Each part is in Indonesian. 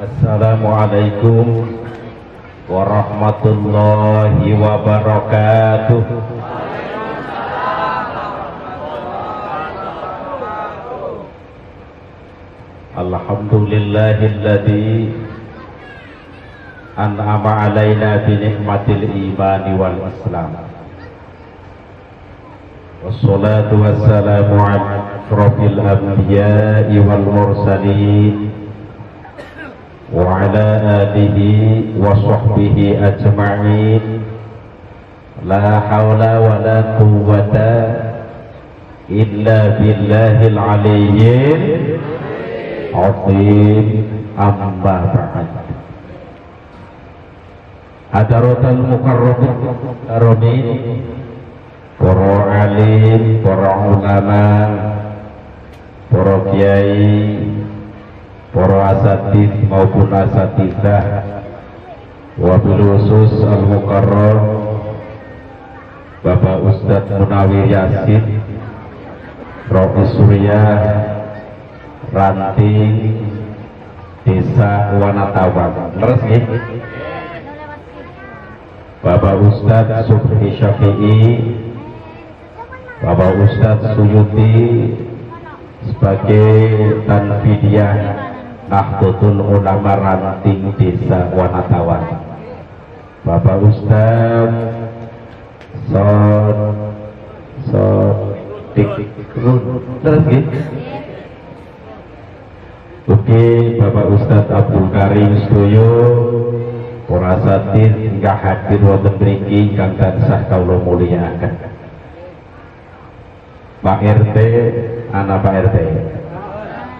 Assalamualaikum warahmatullahi wabarakatuh. Alhamdulillahilladzi an'ama alaina bi ni'matil imani wal islam. Wassalatu wassalamu ala asyrofil anbiya'i wal mursalin wa ala alihi wa sahbihi ajma'in. La hawla wa la quwwata illa billahil aliyyil azim. Amma ba'd. Hadaratul mukarramin, para alim, para ulama, para kiai, para asatidz maupun asatidzah, wabil khusus al-mukarram Bapak Ustadz Munawir Yasin, Rofi Surya, Ranting, Desa Wanatawan. Terus nih, Bapak Ustadz Subhi Syafi'i, Bapak Ustadz Suyuti sebagai Tanfidiyah Nahdlatul Ulama Ranting Desa Wanatawan, Bapak Ustadz terus gitu. Oke, Bapak Ustadz Abdul Karim Sedoyo, para asatidz ingkang hadir wonten mriki ingkang tansah kawula mulyakaken. Pak RT, anak Pak RT.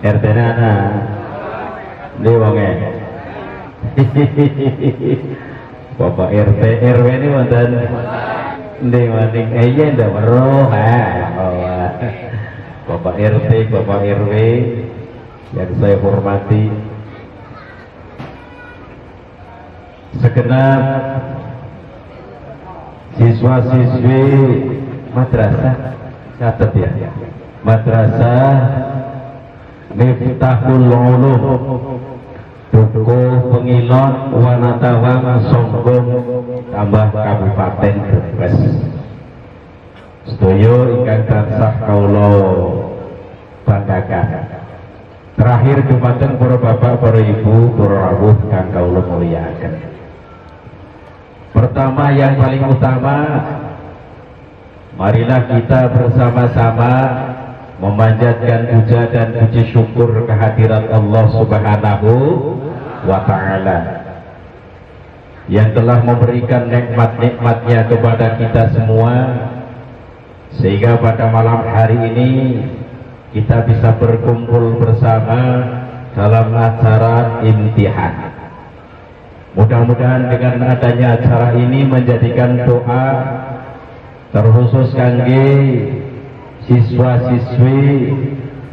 RT-ne ana. Ndi wonge. Bapak RT, RW ini wonten ndi maning iya ndak weruh. Bapak RT, Bapak RW yang saya hormati, segenap siswa-siswi madrasah, catat ya, madrasah Miftahul Ulum Dukuh Pengilon Wanatawan Sombong tambah Kabupaten Brebes. Sedaya ingkang tansah kawula banggakan. Terakhir dumateng para bapak, para ibu, para rawuh kang kawula mulyakaken. Pertama, yang paling utama, marilah kita bersama-sama memanjatkan puja dan puji syukur kehadirat Allah Subhanahu wa ta'ala yang telah memberikan nikmat-nikmatnya kepada kita semua, sehingga pada malam hari ini kita bisa berkumpul bersama dalam acara imtihan. Mudah-mudahan dengan adanya acara ini menjadikan doa terkhusus kangge siswa-siswi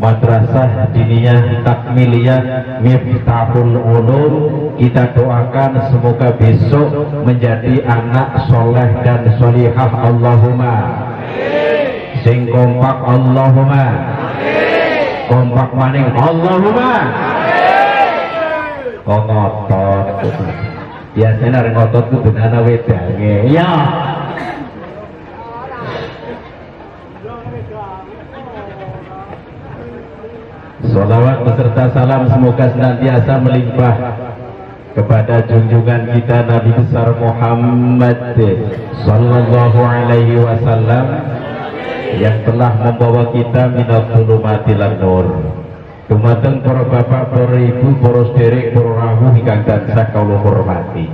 Madrasah Diniyah Takmiliyah Miftahul Ulum, kita doakan semoga besok menjadi anak soleh dan solihah. Allahumma sing kompak, Allahumma kompak maning, Allahumma kok ngotot. Biasanya ada ngotot kudu ana wedange ya. Sholawat beserta salam semoga senantiasa melimpah kepada junjungan kita Nabi besar Muhammad sallallahu alaihi wasallam yang telah membawa kita minal dhulumati lan nur. Dumateng para bapak, para ibu, para sederek, para rawuh ingkang tansah kawula hormati.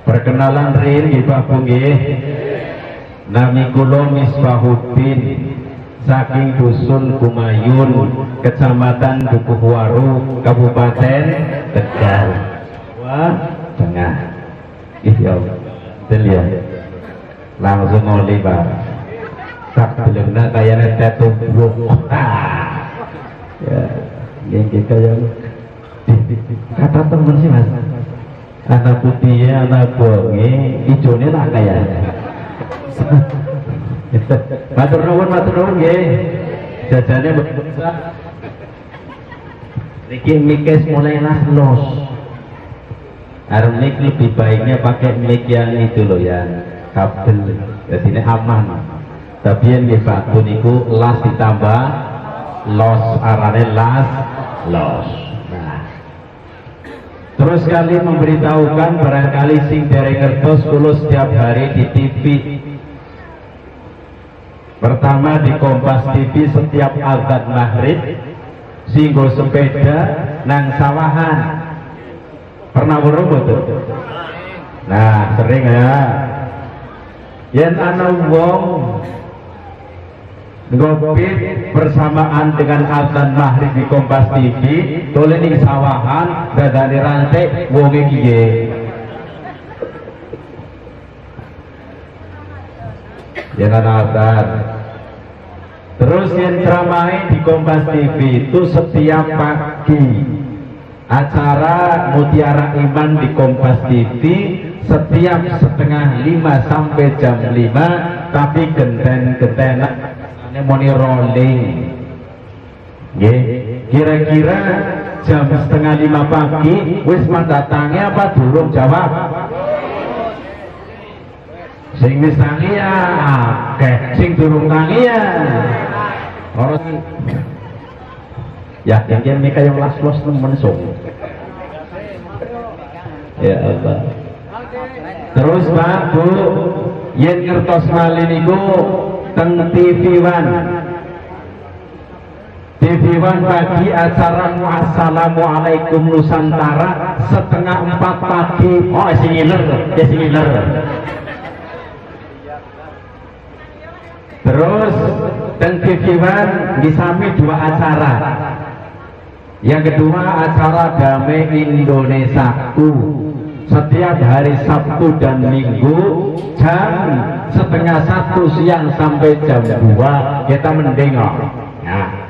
Perkenalan rin nggih Pak nggih. Nami kula Misbahuddin saking Dusun Kumayun, Kecamatan Dukuhwaru, Kabupaten Tegal, Jawa Tengah. Iya, ya. Langsung oli Pak. Tak belumna kayaknya tetubruk. Ya, yang kita yang kata temen sih Mas, anak putihnya, anak bonge, hijaunya lah kayaknya. Matur nuwun nggih. Jajane Niki mikes mulai los. Mic lebih baiknya pakai mic yang itu loh, yang kabel, jadi ini aman. Tapi yang dibantu niku las ditambah los, arane las los. Nah, terus kali memberitahukan barangkali sing dereng ngertos kula setiap hari di TV. Pertama di Kompas TV setiap azan maghrib singgo sepeda nang sawahan. Pernah burung betul? Nah, sering ya. Yen ana wong ngopit bersamaan dengan azan maghrib di Kompas TV, tole ning sawahan dadane rantai wong iki nggih. Yen ana azan. Terus yang ceramah di Kompas TV itu setiap pagi. Acara Mutiara Iman di Kompas TV setiap setengah 5 sampai jam 5, tapi genten-genten moni rolling. Kira-kira jam setengah 5 pagi wis mendatangi apa durung jawab? Sing wis tangi ya akeh, sing durung tangi ya ora. Yakin kan mereka yang los temen sok. Ya Allah. Terus Pak Bu, yen ngertos malih niku teng TV1. TV1 pagi acara Assalamualaikum Nusantara setengah 4 pagi. Oh, sing ngiler, ya sing ngiler. Terus teng TV1 disami 2 acara. Yang kedua acara Damai Indonesiaku setiap hari Sabtu dan Minggu jam setengah 1 siang sampai jam 2 kita mendengar. Nah,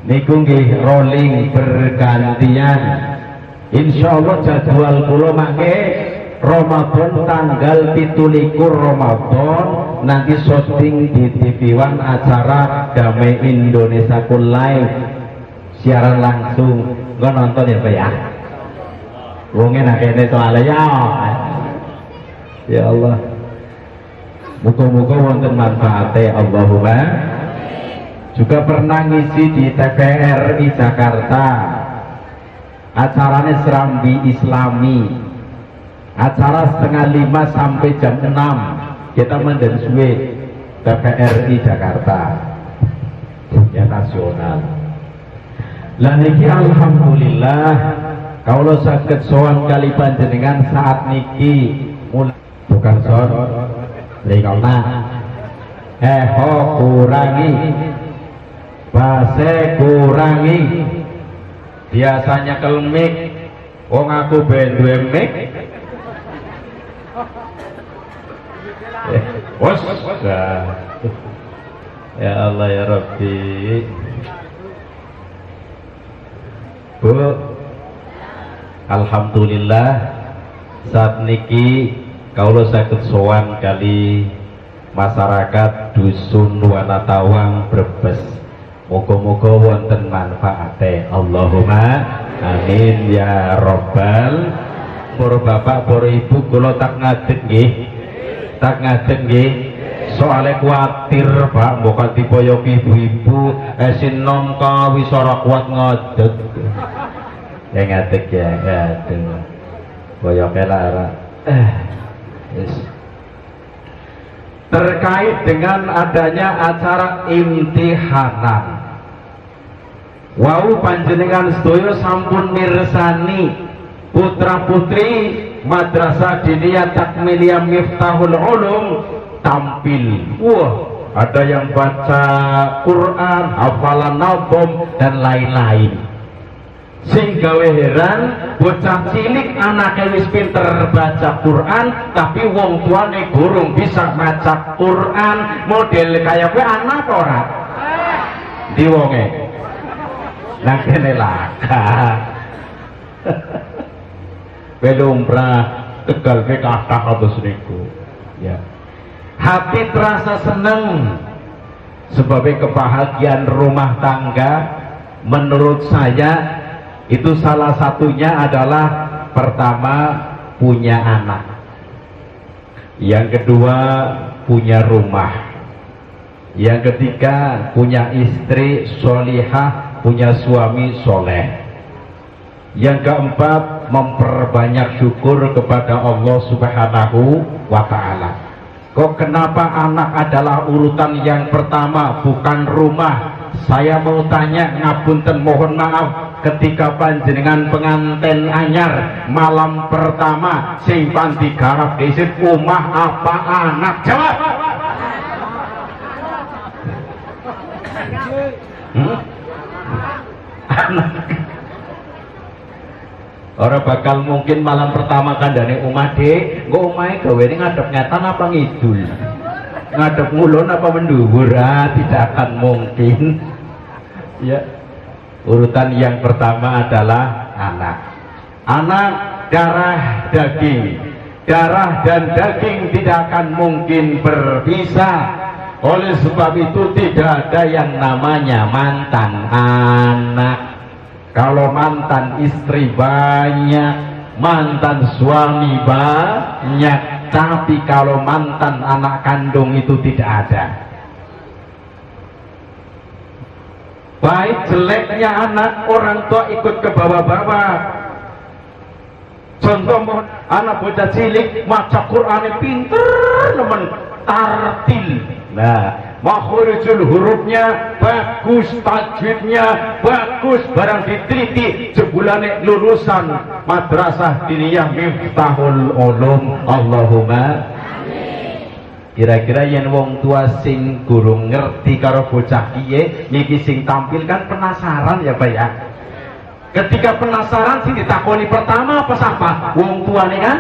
niku nggih rolling bergantian. Insya Allah jadwal kula mangke Ramadan tanggal 17 Ramadan nanti syuting di TV1 acara Damai Indonesiaku live. Siaran langsung, nggak nonton ya Pak ya? Wongnya nak ini soalnya ya. Ya Allah, muka-muka wonten manfaatnya Allahumma. Juga pernah ngisi di TVRI Jakarta, acaranya Serambi Islami, acara setengah 5 sampai jam 6 kita mendensue TVRI Jakarta, ya nasional. Lah niki alhamdulillah kalau saged sowan kali panjenengan saat niki mulai bukan son lekona kurangi base kurangi biasanya kelmik wong aku ben duwe mik wos ya Allah ya Rabbi. Bu, alhamdulillah saat niki kaulo saged sowan kali masyarakat dusun Wanatawang Brebes. Moga-moga wonten manfaate. Allahumma amin ya robbal. Para bapak, para ibu, kula tak ngadeg nggih. Tak ngadeg nggih. Soale kuatir Pak, mbok dipoyoki ibu-ibu, sinom ka wis ora kuat ngadeg. Ya ngadeg ya, aduh. Boyoke lara. Yes. Terkait dengan adanya acara imtihanan. Wau panjenengan sedaya sampun mirsani putra-putri Madrasah Diniyah Takmiliyah Miftahul Ulum tampil. Wah, ada yang baca Quran, hafalan nabom dan lain-lain. Sing gawe heran, bocah cilik anake wis pinter baca Quran, tapi wong tuane gurung bisa maca Quran. Model kaya kowe anak ora? Di wonge. Nang kene laka. Belumrah Tegal ke kathah kados niku. Ya. Hati terasa senang sebab kebahagiaan rumah tangga menurut saya Itu salah satunya adalah pertama punya anak, yang kedua punya rumah, yang ketiga punya istri solihah, punya suami soleh, yang keempat memperbanyak syukur kepada Allah Subhanahu wa Ta'ala. Kok kenapa anak adalah urutan yang pertama bukan rumah? Saya mau tanya, ngapunten mohon maaf, ketika panjenengan penganten anyar malam pertama sing panti garap disit omah apa anak? Jawab. Anak. Orang bakal mungkin malam pertama kandane omah dek, kok omahe gawe ngadep ngetan apa ngidul? Ngadep ngulon apa menduwur? Tidak akan mungkin. Ya. Urutan yang pertama adalah anak. Anak darah daging. Darah dan daging tidak akan mungkin berpisah. Oleh sebab itu tidak ada yang namanya mantan anak. Kalau mantan istri banyak, mantan suami banyak, tapi kalau mantan anak kandung itu tidak ada. Baik jeleknya anak, orang tua ikut ke bawah-bawah. Contoh anak bocah cilik maca Qur'ane pinter nemen, tartil. Nah, makhurijul hurufnya bagus, tajwidnya bagus, barang diteliti jebulane lulusan madrasah diniyah Miftahul Ulum. Allahumma amin. Kira-kira yen wong tua sing gurung ngerti karo bocah kiye niki sing tampil kan penasaran ya Pak ya. Ketika penasaran sing ditakoni pertama apa sapa? Wong tuane kan?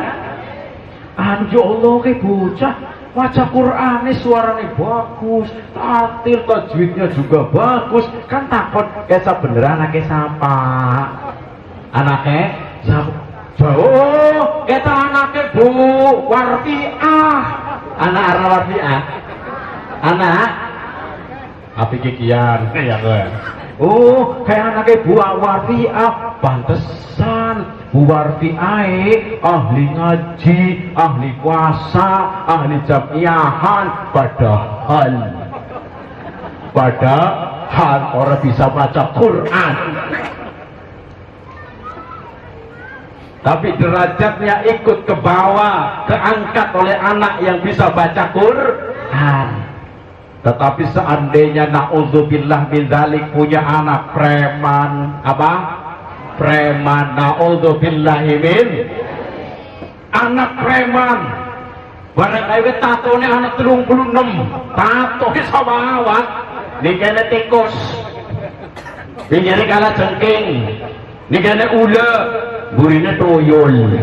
Ya Allah ke bocah maca Qur'ane suaranya bagus, tatil tajwidnya juga bagus, kan takut kesa beneran anaknya siapa? Anaknya siapa? Oh, kita anaknya Bu Warfiah. Anak Arna Warfiah. Anak api kikian ya gue. Oh, kayak anaknya Bu Warfiah, pantesan Bu Warfiah ahli ngaji, ahli puasa, ahli jamiahan, padahal orang bisa baca Quran, tapi derajatnya ikut ke bawah, keangkat oleh anak yang bisa baca Quran. Tetapi seandainya na'udzubillah min dzalik punya anak preman, apa? Preman, na'udzubillahi min anak preman. Barang kaya tatone anak 36, tato sama awak nikene tikus, pinggirnya kalah jengking, nikene ula, burine toyol.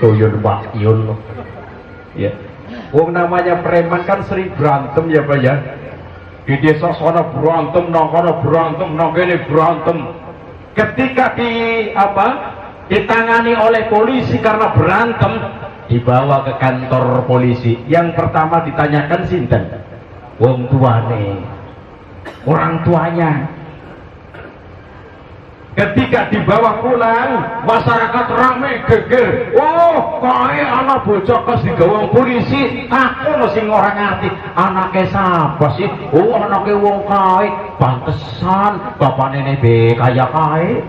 Toyol bakyol loh ya. Wong namanya preman kan sering berantem ya Pak ya. Di desa sana berantem, nang kono berantem, nang kene berantem. Ketika ditangani oleh polisi karena berantem, dibawa ke kantor polisi. Yang pertama ditanyakan sinten? Wong tuane, orang tuanya. Ketika dibawa pulang, masyarakat ramai geger. Oh, kaya anak bocah kes digawang polisi. Aku sing ora ngerti anaknya siapa sih? Oh, anaknya wong kaya. Pantesan bapak nenek be kaya kaya.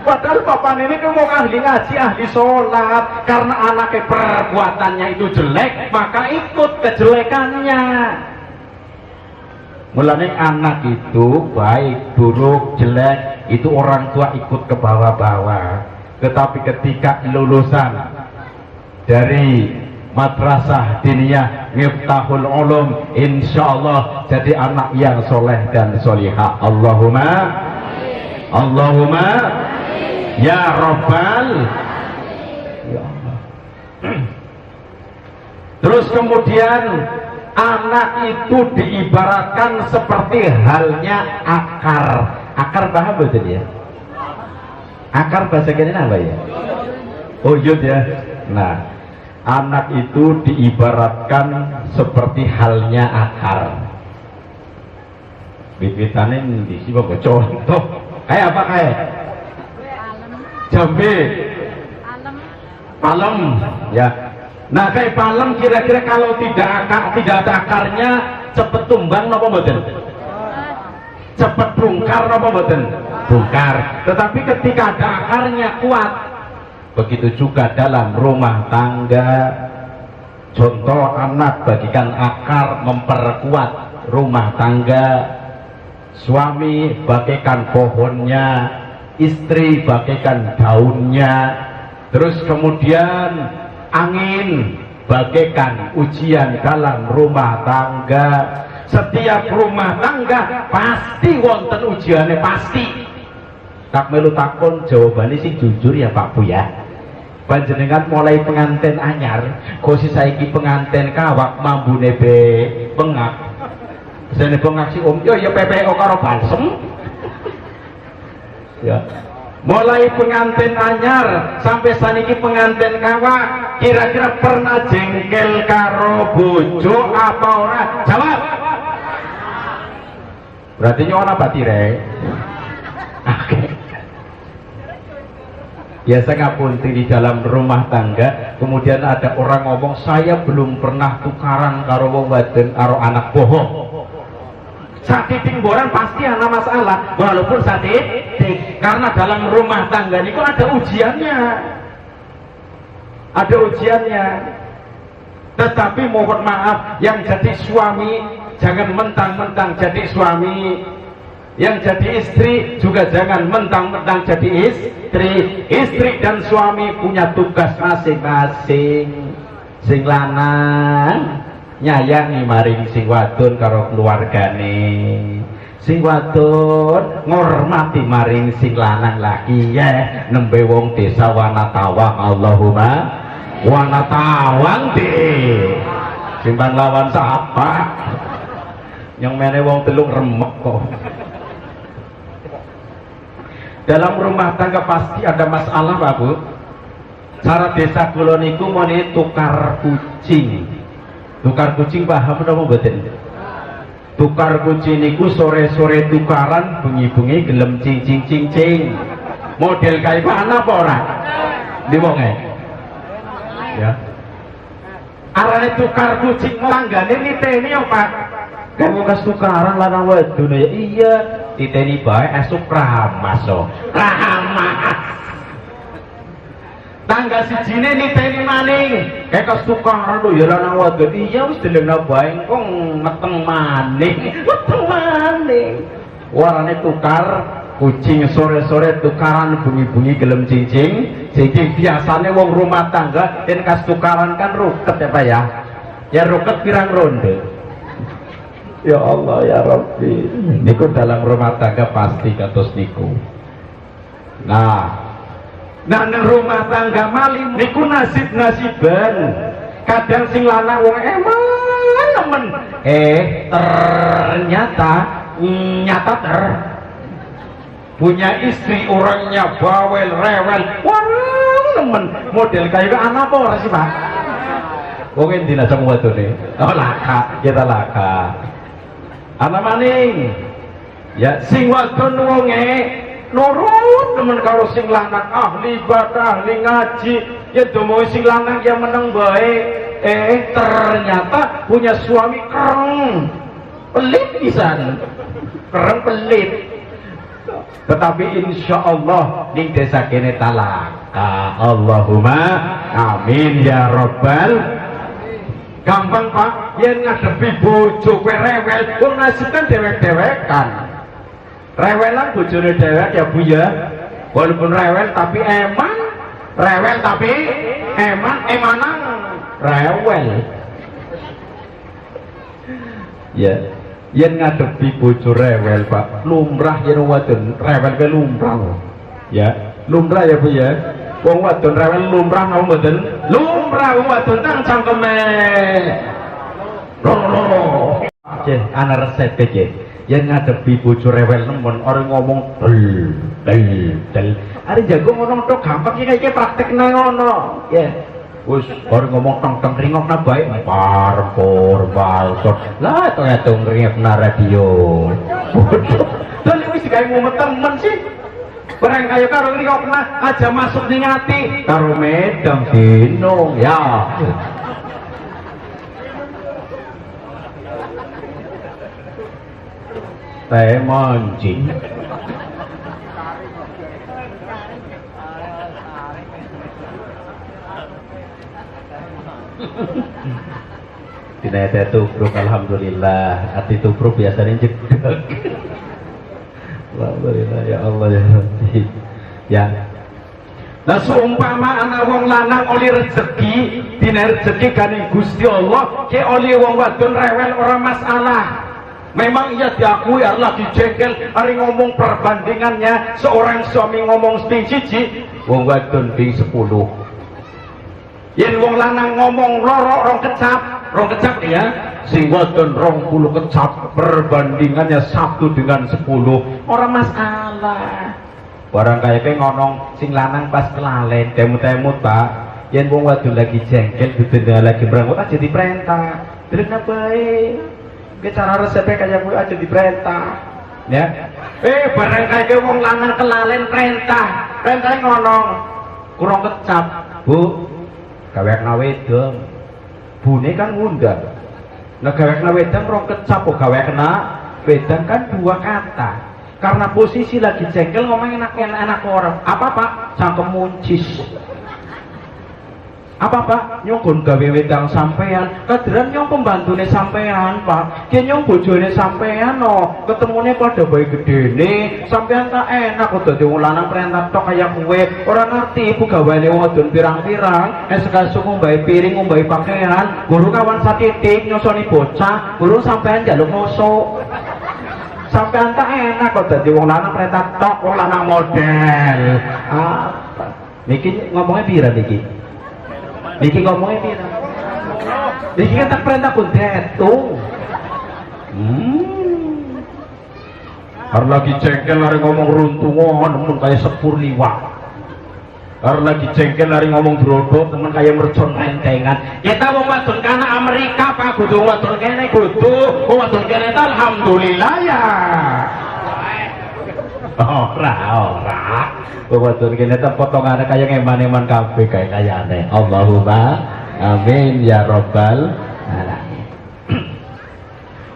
Padahal bapak nenek itu mau ahli ngaji, ahli sholat. Karena anaknya perbuatannya itu jelek, maka ikut kejelekannya. Mulanya anak itu baik, buruk, jelek, itu orang tua ikut ke bawah-bawah. Tetapi ketika lulusan dari madrasah diniyah Miftahul Ulum, insyaallah jadi anak yang soleh dan solihah. Allahumma Allahumma ya Rabbal ya Allah. Terus kemudian anak itu diibaratkan seperti halnya akar. Akar paham betul ya? Akar bahasa kini apa ya? Uyut ya. Nah, anak itu diibaratkan seperti halnya akar. Bibitane di sini contoh. Kayak apa kayak? Jambe. Palem. Ya. Nah kayak palem kira-kira kalau tidak ada akarnya cepet tumbang napa mboten? Cepet bungkar napa mboten? Bungkar. Tetapi ketika ada akarnya kuat. Begitu juga dalam rumah tangga. Contoh anak bagikan akar memperkuat rumah tangga. Suami bagaikan pohonnya, istri bagaikan daunnya, terus kemudian angin bagaikan ujian dalam rumah tangga. Setiap rumah tangga pasti wonten ujiannya, pasti. Tak melu takon jawabannya sih jujur ya Pak Bu ya. Panjenengan mulai pengantin anyar, kosi saiki pengantin kawak mambune be bengak. Sene bengak si om yo ya PPO karo balsem. Ya. Mulai pengantin anyar sampai saniki pengantin kawak, kira-kira pernah jengkel karo bojo apa ora? Jawab. Berarti nyora batire. Oke. Biasa ngapunten di dalam rumah tangga, kemudian ada orang ngomong saya belum pernah tukaran karo wong wadon karo anak bohong. Satiting boran pasti ada masalah, walaupun satiting, karena dalam rumah tangga itu ada ujiannya, ada ujiannya. Tetapi mohon maaf, yang jadi suami jangan mentang-mentang jadi suami, yang jadi istri juga jangan mentang-mentang jadi istri. Istri dan suami punya tugas masing-masing. Sing lanang nyayangi maring sing wadon karo keluargane, sing wadon ngormati maring sing lanang lagi ya. Nembe wong desa wanatawang Allahumma wanatawang di simpan lawan siapa yang mene wong telung remek kok. Dalam rumah tangga pasti ada masalah Pak Bu. Cara desa kula niku mone tukar kucing. Tukar kucing paham apa mboten? Tukar kucing niku sore-sore tukaran, bengi-bengi gelem cing-cing. Model kayak mana apa ora? Di wonge. Ya. Arane tukar kucing tanggane niteni yo Pak. Kamu kas tukaran lanang wedon ya. Iya, niteni bae esuk ramas so. Ramas. Tangga sijine niteni maning kayak kas tukaran lho ya lanang wadon. Iya wis delengna bae kok meteng maning. Warane tukar kucing sore-sore tukaran, bunyi-bunyi gelem cincing. Biasanya wong rumah tangga dan kas tukaran kan ruket ya Pak ya. Ya ruket pirang ronde. Ya Allah ya Rabbi. Niku dalam rumah tangga pasti kados niku. Nah nang rumah tangga malih niku nasib-nasiban. Kadang sing lanang wong emang nemen. Ternyata punya istri orangnya bawel rewel. Warang nemen. Model kayak anak apa ora sih Pak? Wong endi nak sang wadone? Oh laka, kita laka. Anak maning. Ya sing wadon wonge nurut temen karo sing lanang ahli ibadah, ahli ngaji, ya domo sing lanang ya meneng bae. Ternyata punya suami kereng, pelit pisan, kereng pelit. Tetapi insya Allah ning desa kene talaka. Allahumma amin ya robbal. Gampang Pak, yen ngadepi bojo kowe rewel, wong nasib kan dewek-dewekan. Rewelan bojone dewek ya Bu ya. Walaupun rewel tapi eman, rewel tapi emanan rewel. Ya, yen ngadepi bojo rewel Pak, lumrah yen wadon rewel ke lumrah. Ya, lumrah ya Bu ya. Wong wadon rewel lumrah napa mboten? Lumrah wong wadon nang cangkeme. Loro. Cih, ana resep iki. Yen ngadepi bojo rewel nemen ora ngomong del. Are jago ngono tok gampang iki praktekne ngono. Ya. Wis ora ngomong teng ringokna bae parpor balsot. Lah to ngringokna radio. Bodoh. Lah wis gawe ngono temen sih. Barang kaya karo ngriko pernah aja masuk ning ati karo medang dino ya. Teh mancing. Dina teh tubruk alhamdulillah, ati tubruk biasanya jedeg. Alhamdulillah ya Allah ya Rabbi. Ya. Nah seumpama anak wong lanang oli rezeki, dina rezeki kane Gusti Allah, ke oli wong wadon rewel ora masalah. Memang ia diakui lagi jengkel, hari ngomong perbandingannya seorang suami ngomong siji, wong wadon ping 10. Yen wong lanang ngomong rong kecap ya, sing wadon 20 kecap, perbandingannya 1 dengan 10, orang masalah. Barang kaya ngonong sing lanang pas kelalen, temut-temut Pak, yen wong wadon lagi jengkel, duduk lagi berangkut aja diperintah, terus baik. Ke cara resepnya kayak gue aja diperintah ya. Barang kaya wong lanang kelalen perintah ngonong kurang kecap, Bu gawek nawedeng bune kan ngundang. Nah gawek nawedeng kurang kecap kok gawek kena wedang kan 2 kata. Karena posisi lagi jengkel ngomong enak orang. Apa Pak? Cangkem muncis. Apa Pak? Nyonggon gawe wedang sampean, kaderan nyong pembantune sampean Pak, ki nyong bojone sampean no, ketemune pada bayi gedene, sampean tak enak kok dadi wong lanang perintah tok kaya kowe, ora ngerti ibu gaweane wadon pirang-pirang, esuk ngombahi piring, ngombahi pakaian, guru kawan satitik nyosoni bocah, guru sampean njaluk mosok. Sampean tak enak kok dadi wong lanang perintah tok, wong lanang model. Apa? Niki ngomongnya pira niki? Niki ngomongnya pira? Niki kan tak perintah pun detung. Harus lagi jengkel lari ngomong runtungan, temen kayak sepur liwat. Harus lagi jengkel lari ngomong drodot, temen kayak mercon rentengan. Kita mau wadon kana Amerika Pak, kudu wadon kene kudu, wadon kene alhamdulillah ya. Ora. Wadon kene ta potongane kaya ngeman-eman kabeh kayane. Allahumma amin ya rabbal alamin.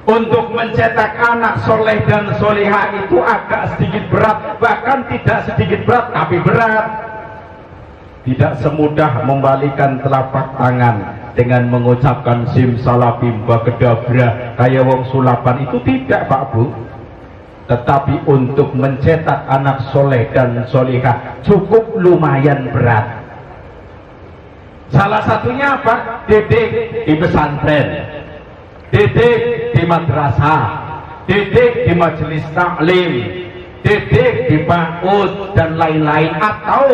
Untuk mencetak anak soleh dan solihah itu agak sedikit berat, bahkan tidak sedikit berat tapi berat. Tidak semudah membalikan telapak tangan dengan mengucapkan simsalabim bagedabra kayak wong sulapan itu tidak Pak Bu. Tetapi untuk mencetak anak soleh dan solihah cukup lumayan berat. Salah satunya apa? Didik di pesantren, didik di madrasah, didik di majelis taklim, didik di PAUD dan lain-lain, atau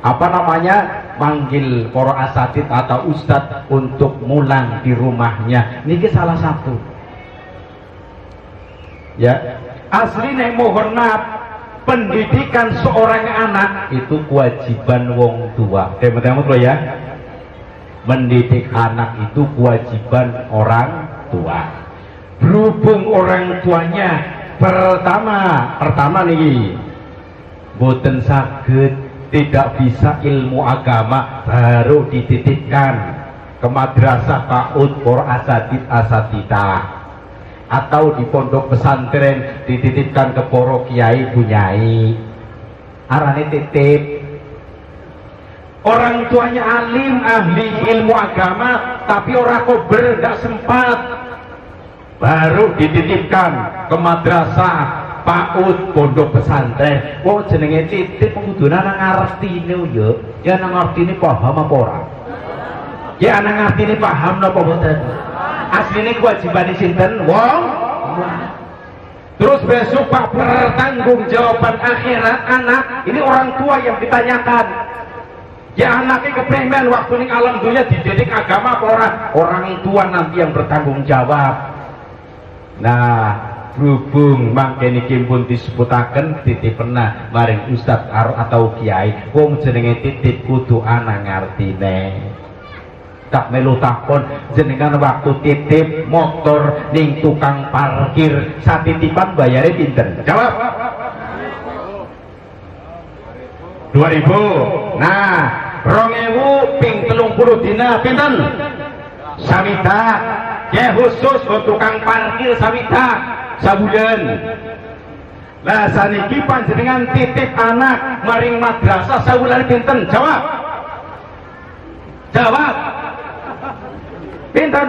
apa namanya, manggil para asatid atau ustadz untuk mulang di rumahnya. Ini salah satu. Ya, asli nek mohon maaf, pendidikan seorang anak itu kewajiban wong tua. Teman-teman ya, mendidik anak itu kewajiban orang tua. Berhubung orang tuanya pertama nih boten saged, tidak bisa ilmu agama, baru dititipkan ke madrasah PAUD para asatidz atau di pondok pesantren dititipkan ke poro kiai bunyai, arane titip. Orang tuanya alim ahli ilmu agama tapi orang kober gak sempat, baru dititipkan ke madrasah PAUD pondok pesantren. Oh jenenge titip kudune nang ngartine yo, ya nang ngartine paham apa ora? Ya nang ngartine paham napa boten? Aslinya kewajiban sinten wong. Terus besok Pak pertanggungjawaban akhirat anak ini orang tua yang ditanyakan. Ya anaknya keprimen waktu ini alam dunia dididik agama apa orang tua nanti yang bertanggung jawab. Nah berhubung mangke niki pun disebutaken titip pernah maring ustadz atau kiai, wong jenenge titip kudu ana ngartine. Tak melu takon jenengan waktu titip motor ning tukang parkir satitipan bayare pinten? Jawab. 2000. Nah 2000 ping 30 dina pinten sawita ya khusus untuk tukang parkir sawita sabulan. Lah saniki panjenengan titip anak maring madrasah sabulan pinten? Jawab. Jawab. Pinten?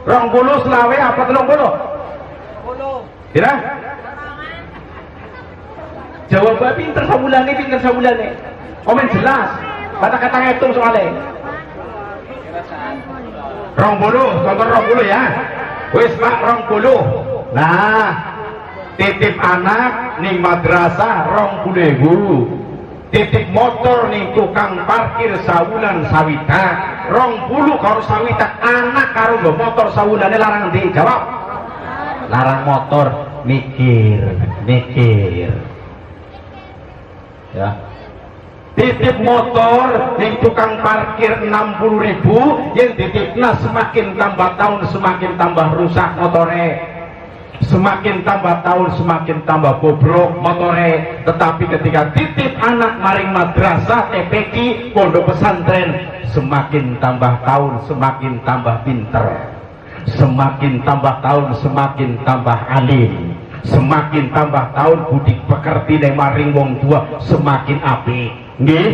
20 selawe apa 30? Kira? Jawab pinter sabulane, pinter sabulane. Komen jelas. Kata-kata ngitung soalnya. 20, contoh 20 ya. Wis Pak 20. Nah, titip anak ning madrasah 20.000. Titip motor ning tukang parkir sawulan sawita 20 karo sawita. Anak karo nggo motor sawulane larang ndi? Jawab. Larang motor, mikir. Ya. Titip motor ning tukang parkir 60.000, yang titipna semakin tambah tahun semakin tambah rusak motore, semakin tambah tahun semakin tambah bobrok motore. Tetapi ketika titip anak maring madrasah TPQ pondok pesantren, semakin tambah tahun semakin tambah pinter, semakin tambah tahun semakin tambah alim, semakin tambah tahun budi pekerti dan maring wong tua semakin apik nggih.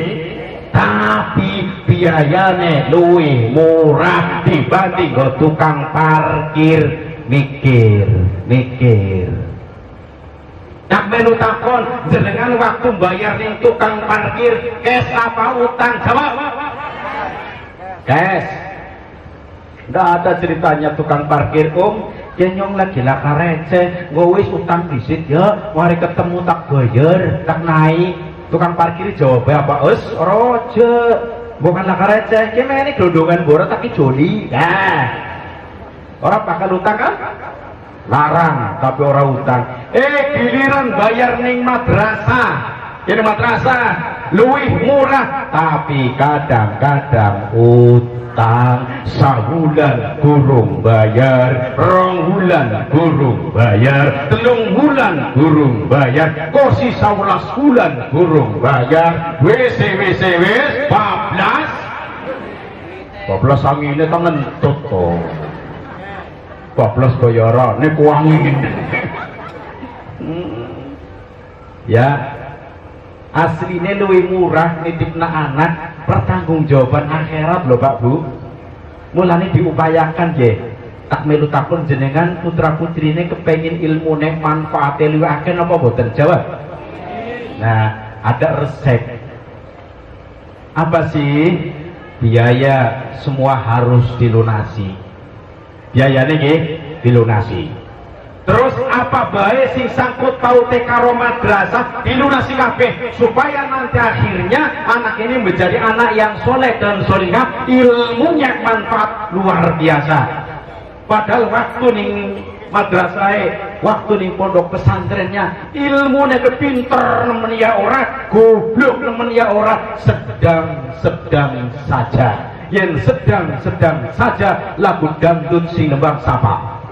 Tapi biayane luwih murah dibanding go tukang parkir. Mikir tak melu takon jenengan waktu bayar ning tukang parkir cash apa utang? Jawab. Cash. Nggak ada ceritanya tukang parkir nyong lagi laka receh ngowis utang visit ya mari ketemu tak bayar tak naik. Tukang parkir jawabnya apa? Roje bukan laka receh gimana ini gelondongan borat tapi joli. Nah orang bakal utang kan? Larang tapi orang utang. Giliran bayar ning madrasah. Ini madrasah luwih murah tapi kadang-kadang utang sabulan gurung bayar, 2 bulan gurung bayar, 3 bulan gurung bayar, kosi 11 bulan gurung bayar, wis 14 angine tangan toto 14 bayaran ini kuangin. Ya aslinya lebih murah nitipna anak pertanggungjawaban akhirat loh Pak Bu. Mulane diupayakan ya tak melu takun jenengan putra putrine kepengin ilmune manfaate luwih akeh napa boten? Jawab. Nah ada resep apa sih? Biaya semua harus dilunasi. Biayanya nggih dilunasi. Terus apa baik sing sangkut paute karo madrasah dilunasi kabeh supaya nanti akhirnya anak ini menjadi anak yang soleh dan solihah, ilmunya manfaat luar biasa. Padahal waktu ning madrasah, waktu ning pondok pesantrennya ilmunya kepinter nemen ya ora, goblok nemen ya ora, sedang saja. Yang sedang saja lagu dangdut sing nembang sapa.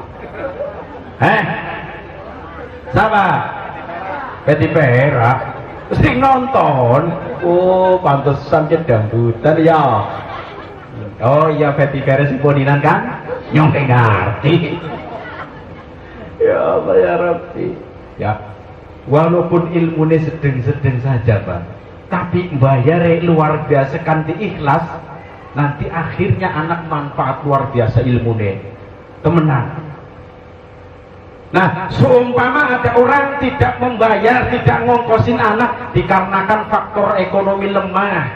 Sama Betty Perak sing nonton. Oh pantesan ke dangdutan ya. Oh iya Betty Perak simponinan kan nyong ngerti. Ya Allah ya Rabbi ya. Walaupun ilmunya sedang saja Pak, tapi bayar luar biasa kanthi ikhlas, nanti akhirnya anak manfaat luar biasa ilmunya temenan. Nah, seumpama ada orang tidak membayar, tidak ngongkosin anak dikarenakan faktor ekonomi lemah.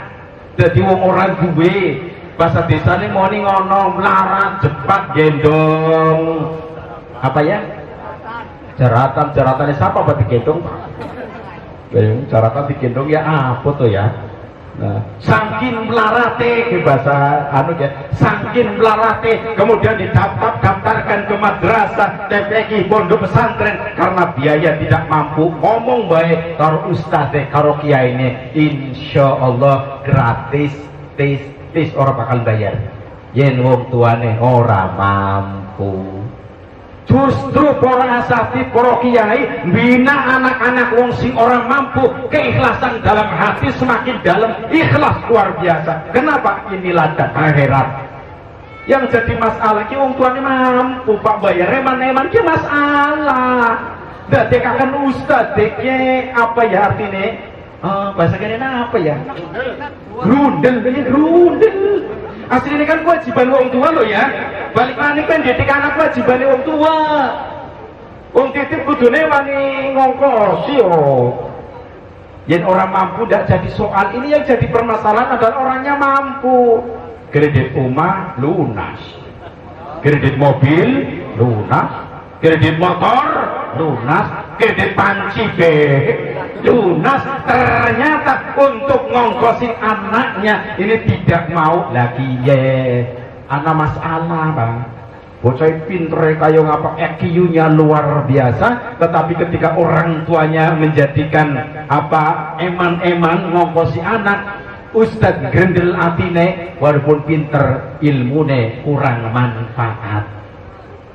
Jadi wong orang duwe, bahasa desane mau ning ngono melarat cepat gendong. Apa ya? Jaratan siapa berarti gendong? Jaratan digendong ya apa tuh ya? Nah, saking melarate ke bahasa anu ya, saking melarate kemudian didaftarkan ke madrasah TPQ pondok pesantren karena biaya tidak mampu. Ngomong baik karo ustaz karo kiai ini insya Allah gratis tis orang bakal bayar yen wong tuane ora mampu. Justru para asatidz, para kiai bina anak-anak wong sing orang mampu, keikhlasan dalam hati semakin dalam, ikhlas luar biasa. Kenapa? Ini ladang akhirat. Yang jadi masalah ki wong tuane mampu Pak bayar eman-eman ki masalah. Dadekaken ustaz deknya apa ya artinya? Bahasa kene apa ya? Grundel, grundel. Asli ini kan kewajiban wong tua lo ya. Balik mana kan didik anak kewajiban wong tua. Wong titip kudune wani ngongkosi yo. Yen orang mampu tidak jadi soal. Ini yang jadi permasalahan adalah orangnya mampu. Kredit rumah lunas, kredit mobil lunas, kredit motor lunas, kredit panci lunas. Ternyata untuk ngongkosin anaknya ini tidak mau lagi. Anak masalah bang, bocah pinter kayak ngapa EQ-nya luar biasa, tetapi ketika orang tuanya menjadikan apa eman-eman ngongkosi anak, Ustadz grendel atine walaupun pinter ilmune kurang manfaat.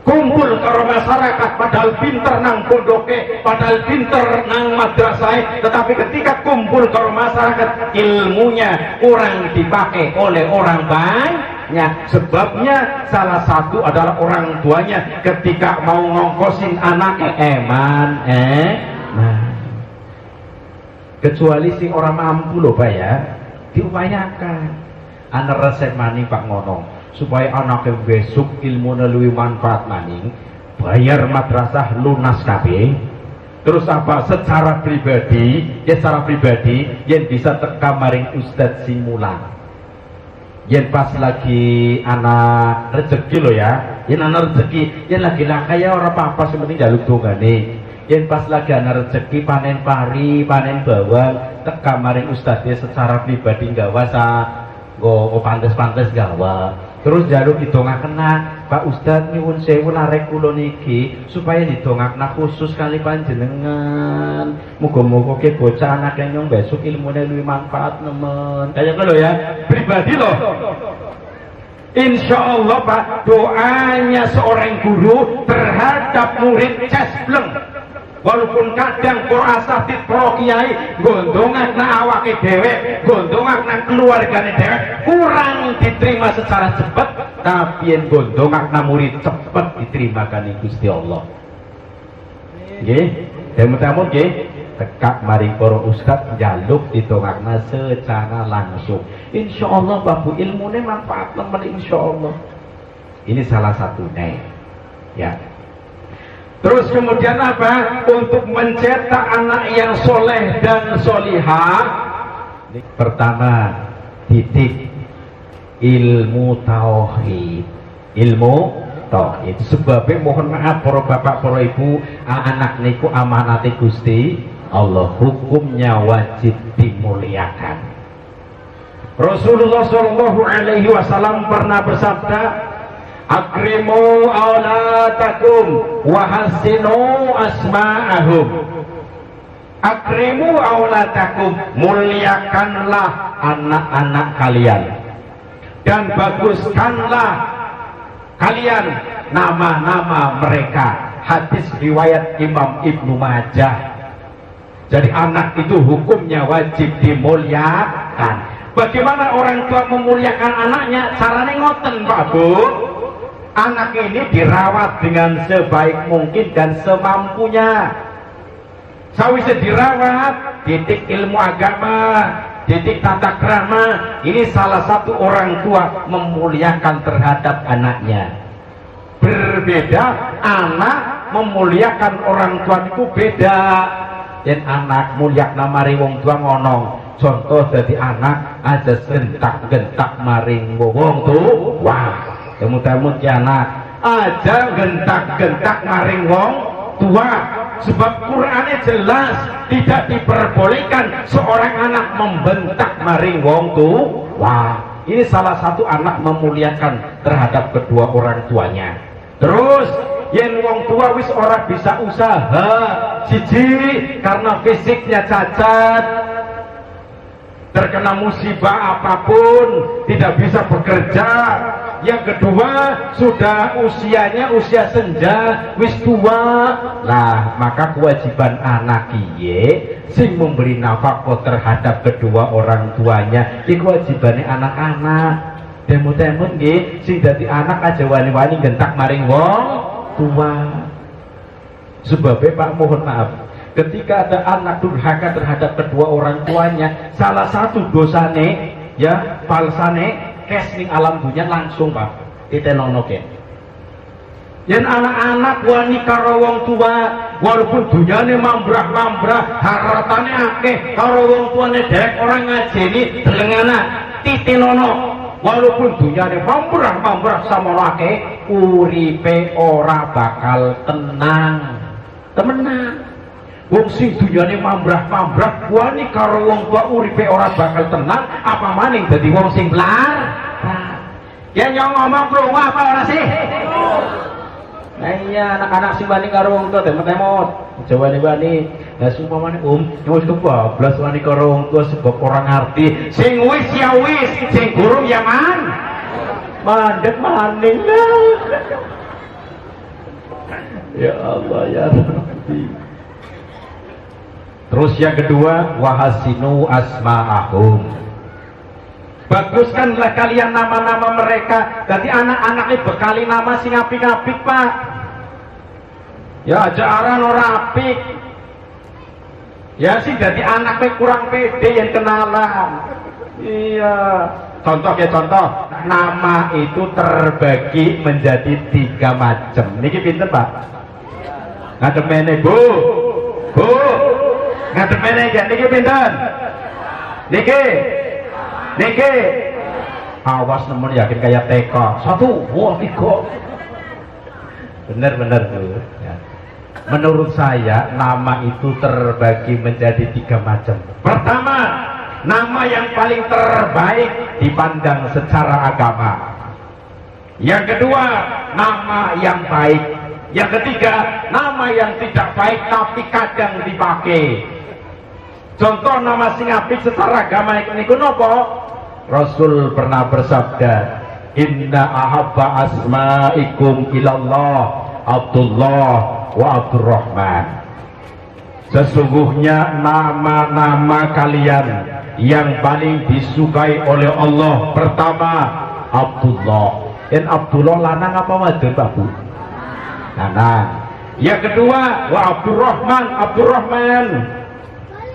Kumpul karo masyarakat padahal pinter nang pondoke, padahal pinter nang madrasah, tetapi ketika kumpul karo masyarakat ilmunya kurang dipakai oleh orang banyak. Sebabnya salah satu adalah orang tuanya ketika mau ngongkosin anaknya kecuali si orang mampu loh Pak ya, diupayakan anak resep maning Pak ngono supaya anaknya besok ilmu luwih manfaat maning, bayar madrasah lunas kabeh. Terus apa secara pribadi yang bisa teka maring Ustadz Simulan, yang pas lagi anak rezeki lo ya, yang anak rezeki yang lagi lah kayak orang apa seperti jaluk dongane, yang pas lagi anak rezeki panen pari panen bawang teka maring Ustadznya secara pribadi gawa go pantes gawa. Terus jaluk didongakna Pak Ustadz nyuwun sewu larek kula niki supaya didongakna khusus kali panjenengan, muga-muga ke bocah anak yang besok ilmune luwih manfaat nemen kayak lo ya pribadi loh. Insya Allah Pak, doanya seorang guru terhadap murid cespleng, walaupun kadang para asatidz, para kiai gondongan na awake dhewe, gondongan na keluargane dhewe kurang diterima secara cepat, tapi yang gondongan na murid cepat diterima kan Gusti Allah. Nggih, demo-demo nggih, tekak maring para ustaz njaluk ditongakna secara langsung. Insya Allah babu ilmune manfaat nemen insya Allah. Ini salah satunya ya. Terus kemudian apa? Untuk mencetak anak yang soleh dan solihah, pertama didik ilmu tauhid. Ilmu tauhid. Sebabnya mohon maaf para bapak, para ibu, anak niku amanate Gusti Allah, hukumnya wajib dimuliakan. Rasulullah Shallallahu Alaihi Wasallam pernah bersabda, akrimu auladakum wahasinu asma'ahum. Akrimu auladakum, muliakanlah anak-anak kalian dan baguskanlah kalian nama-nama mereka. Hadis riwayat Imam Ibnu Majah. Jadi anak itu hukumnya wajib dimuliakan. Bagaimana orang tua memuliakan anaknya? Caranya ngoten Pak Bu, anak ini dirawat dengan sebaik mungkin dan semampunya. Sawise dirawat, didik ilmu agama, didik tata krama. Ini salah satu orang tua memuliakan terhadap anaknya. Berbeda anak memuliakan orang tua itu beda. Dan anak mulyakna mari wong tua ngonong. Contoh dari anak aja gentak-gentak maring wong tuh, wah temu-temu anak aja gentak-gentak maring wong tua. Sebab Qur'annya jelas tidak diperbolehkan seorang anak membentak maring wong tuh. Wah, ini salah satu anak memuliakan terhadap kedua orang tuanya. Terus yen wong tua wis ora bisa usaha, siji karena fisiknya cacat, terkena musibah apapun, tidak bisa bekerja, yang kedua sudah usianya usia senja, wis tua. Lah, maka kewajiban anak iye sing memberi nafkah terhadap kedua orang tuanya, iki kewajibannya anak-anak. Demo-demo nggih, sing dadi anak aja wani-wani gentak maring wong tua. Sebabnya Pak, mohon maaf, ketika ada anak durhaka terhadap kedua orang tuanya, salah satu dosane ya palsane kes ning alam dunia langsung Pak ditenonoke. Yen anak-anak wani karo wong tua, walaupun dunyane mambrah-mambrah, haratane akeh, karo wong tuane dek orang ngajeni delengana titenono, walaupun dunyane mambrah-mambrah samono akeh, uripe ora bakal tenang. Temenan. Wong sing dunyane mambrah-mambrah wani karo wong tua uripe ora bakal tenang, apa maning dadi wong sing lar. Ya nyong ngomong krungu apa ora sih? Nah iya, anak-anak sing wani karo wong tua temot-temot. Jawa wani. Lah sumpamane wis kebablas wani karo wong tua sebab orang ngerti. Sing wis ya wis, sing guru ya man. Mandek maning. Ya Allah ya Rabbi. Terus yang kedua, wahasinu asma'ahum. Baguskanlah kalian nama-nama mereka. Jadi anak-anak ini bekali nama sing apik-apik Pak. Ya aja aran ora apik. Ya sih jadi anaknya kurang pede yang kenalan. Iya. Contoh ya contoh. Nama itu terbagi menjadi 3 macam. Niki pinter Pak. Ngademene Bu. Bu. Ngademene ya niki pinten? Niki. Awas nemen yakin kayak TK. 1, 2, 3. Bener-bener Bu. Ya. Menurut saya nama itu terbagi menjadi 3 macam. Pertama, nama yang paling terbaik dipandang secara agama. Yang kedua, nama yang baik. Yang ketiga, nama yang tidak baik tapi kadang dipakai. Contoh nama sing apik secara agama niku napa? Rasul pernah bersabda, "Inna ahabba asma'ikum ilallah Abdullah wa Abdurrahman." Sesungguhnya nama-nama kalian yang paling disukai oleh Allah pertama Abdullah. Dan Abdullah lanang apa wadon Pak Bu? Lanang. Yang kedua wa Abdurrahman.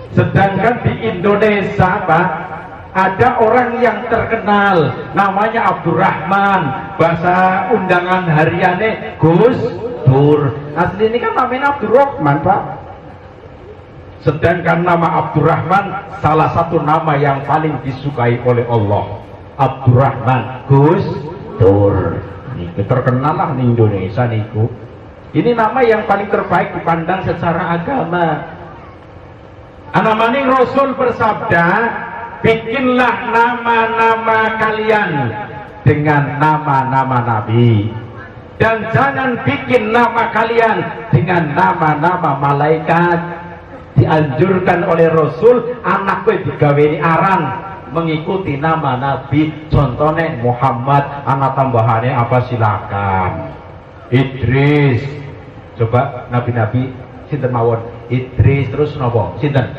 Sedangkan di Indonesia Pak, ada orang yang terkenal namanya Abdurrahman, bahasa undangan hariannya Gus Dur. Asli ini kan namanya Abdurrahman Pak. Sedangkan nama Abdurrahman salah satu nama yang paling disukai oleh Allah. Abdurrahman Gus Dur. Ini terkenal lah di Indonesia niku. Ini nama yang paling terbaik dipandang secara agama. Anamani Rasul bersabda, bikinlah nama-nama kalian dengan nama-nama Nabi, dan jangan bikin nama kalian dengan nama-nama malaikat. Dianjurkan oleh Rasul anakku digaweni aran mengikuti nama Nabi. Contohnya Muhammad, anak tambahannya apa silakan. Idris, coba nabi-nabi sinten mawon. Idris terus napa? Sinten?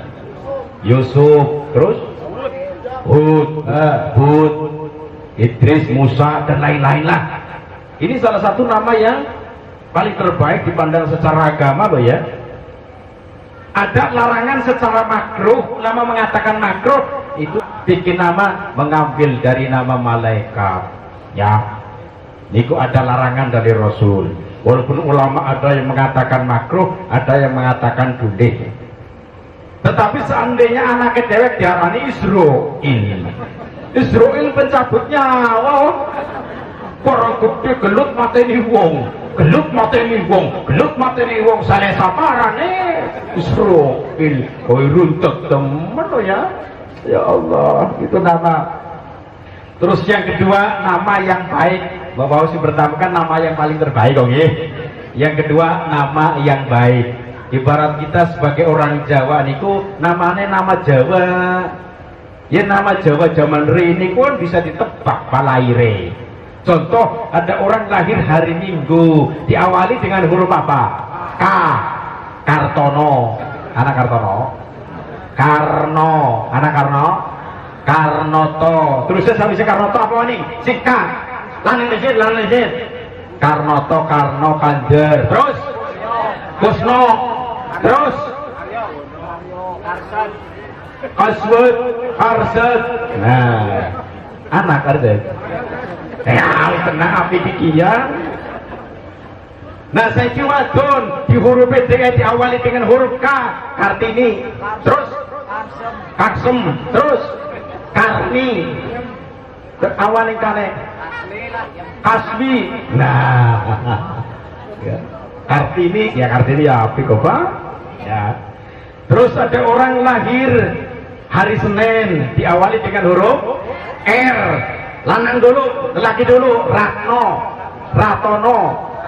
Yusuf, terus Hud, Idris, Musa dan lain-lain lah. Ini salah satu nama yang paling terbaik dipandang secara agama, Pak ya. Ada larangan secara makruh, lama mengatakan makruh itu bikin nama mengambil dari nama malaikat. Ya, niku ada larangan dari Rasul. Walaupun ulama ada yang mengatakan makruh, ada yang mengatakan boleh. Tetapi seandainya anaknya dewek diarani Israil pencabut nyawa. Orang gede gelut mateni wong, gelut mateni wong saleh saparane Israil. Koi runtek temen lo ya. Ya Allah, itu nama. Terus yang kedua, nama yang baik. Bapak Usi pertama kan nama yang paling terbaik dong ya. Yang kedua, nama yang baik. Ibarat kita sebagai orang Jawa niku namanya nama Jawa. Ya nama Jawa zaman ini pun bisa ditebak palaire. Contoh, ada orang lahir hari Minggu, diawali dengan huruf apa? K. Kartono. Anak Kartono. Karno. Anak Karno. Karnoto. Terusnya sampai si Karnoto apa nih? Sika. Lanang lisit. Karnoto, Karno, Kander. Terus Kusno. Terus Kaswud, Karsed. Nah, anak Karsed. Tenang api dikian. Nah, saya wadon di huruf D diawali dengan huruf K. Kartini. Terus Kaksem. Terus Karni. Awalin kane Kasbi. Nah, ya. Kartini ya api kok Pak ya. Terus ada orang lahir hari Senin diawali dengan huruf R. Lanang dulu, lelaki dulu. Ratno, Ratono,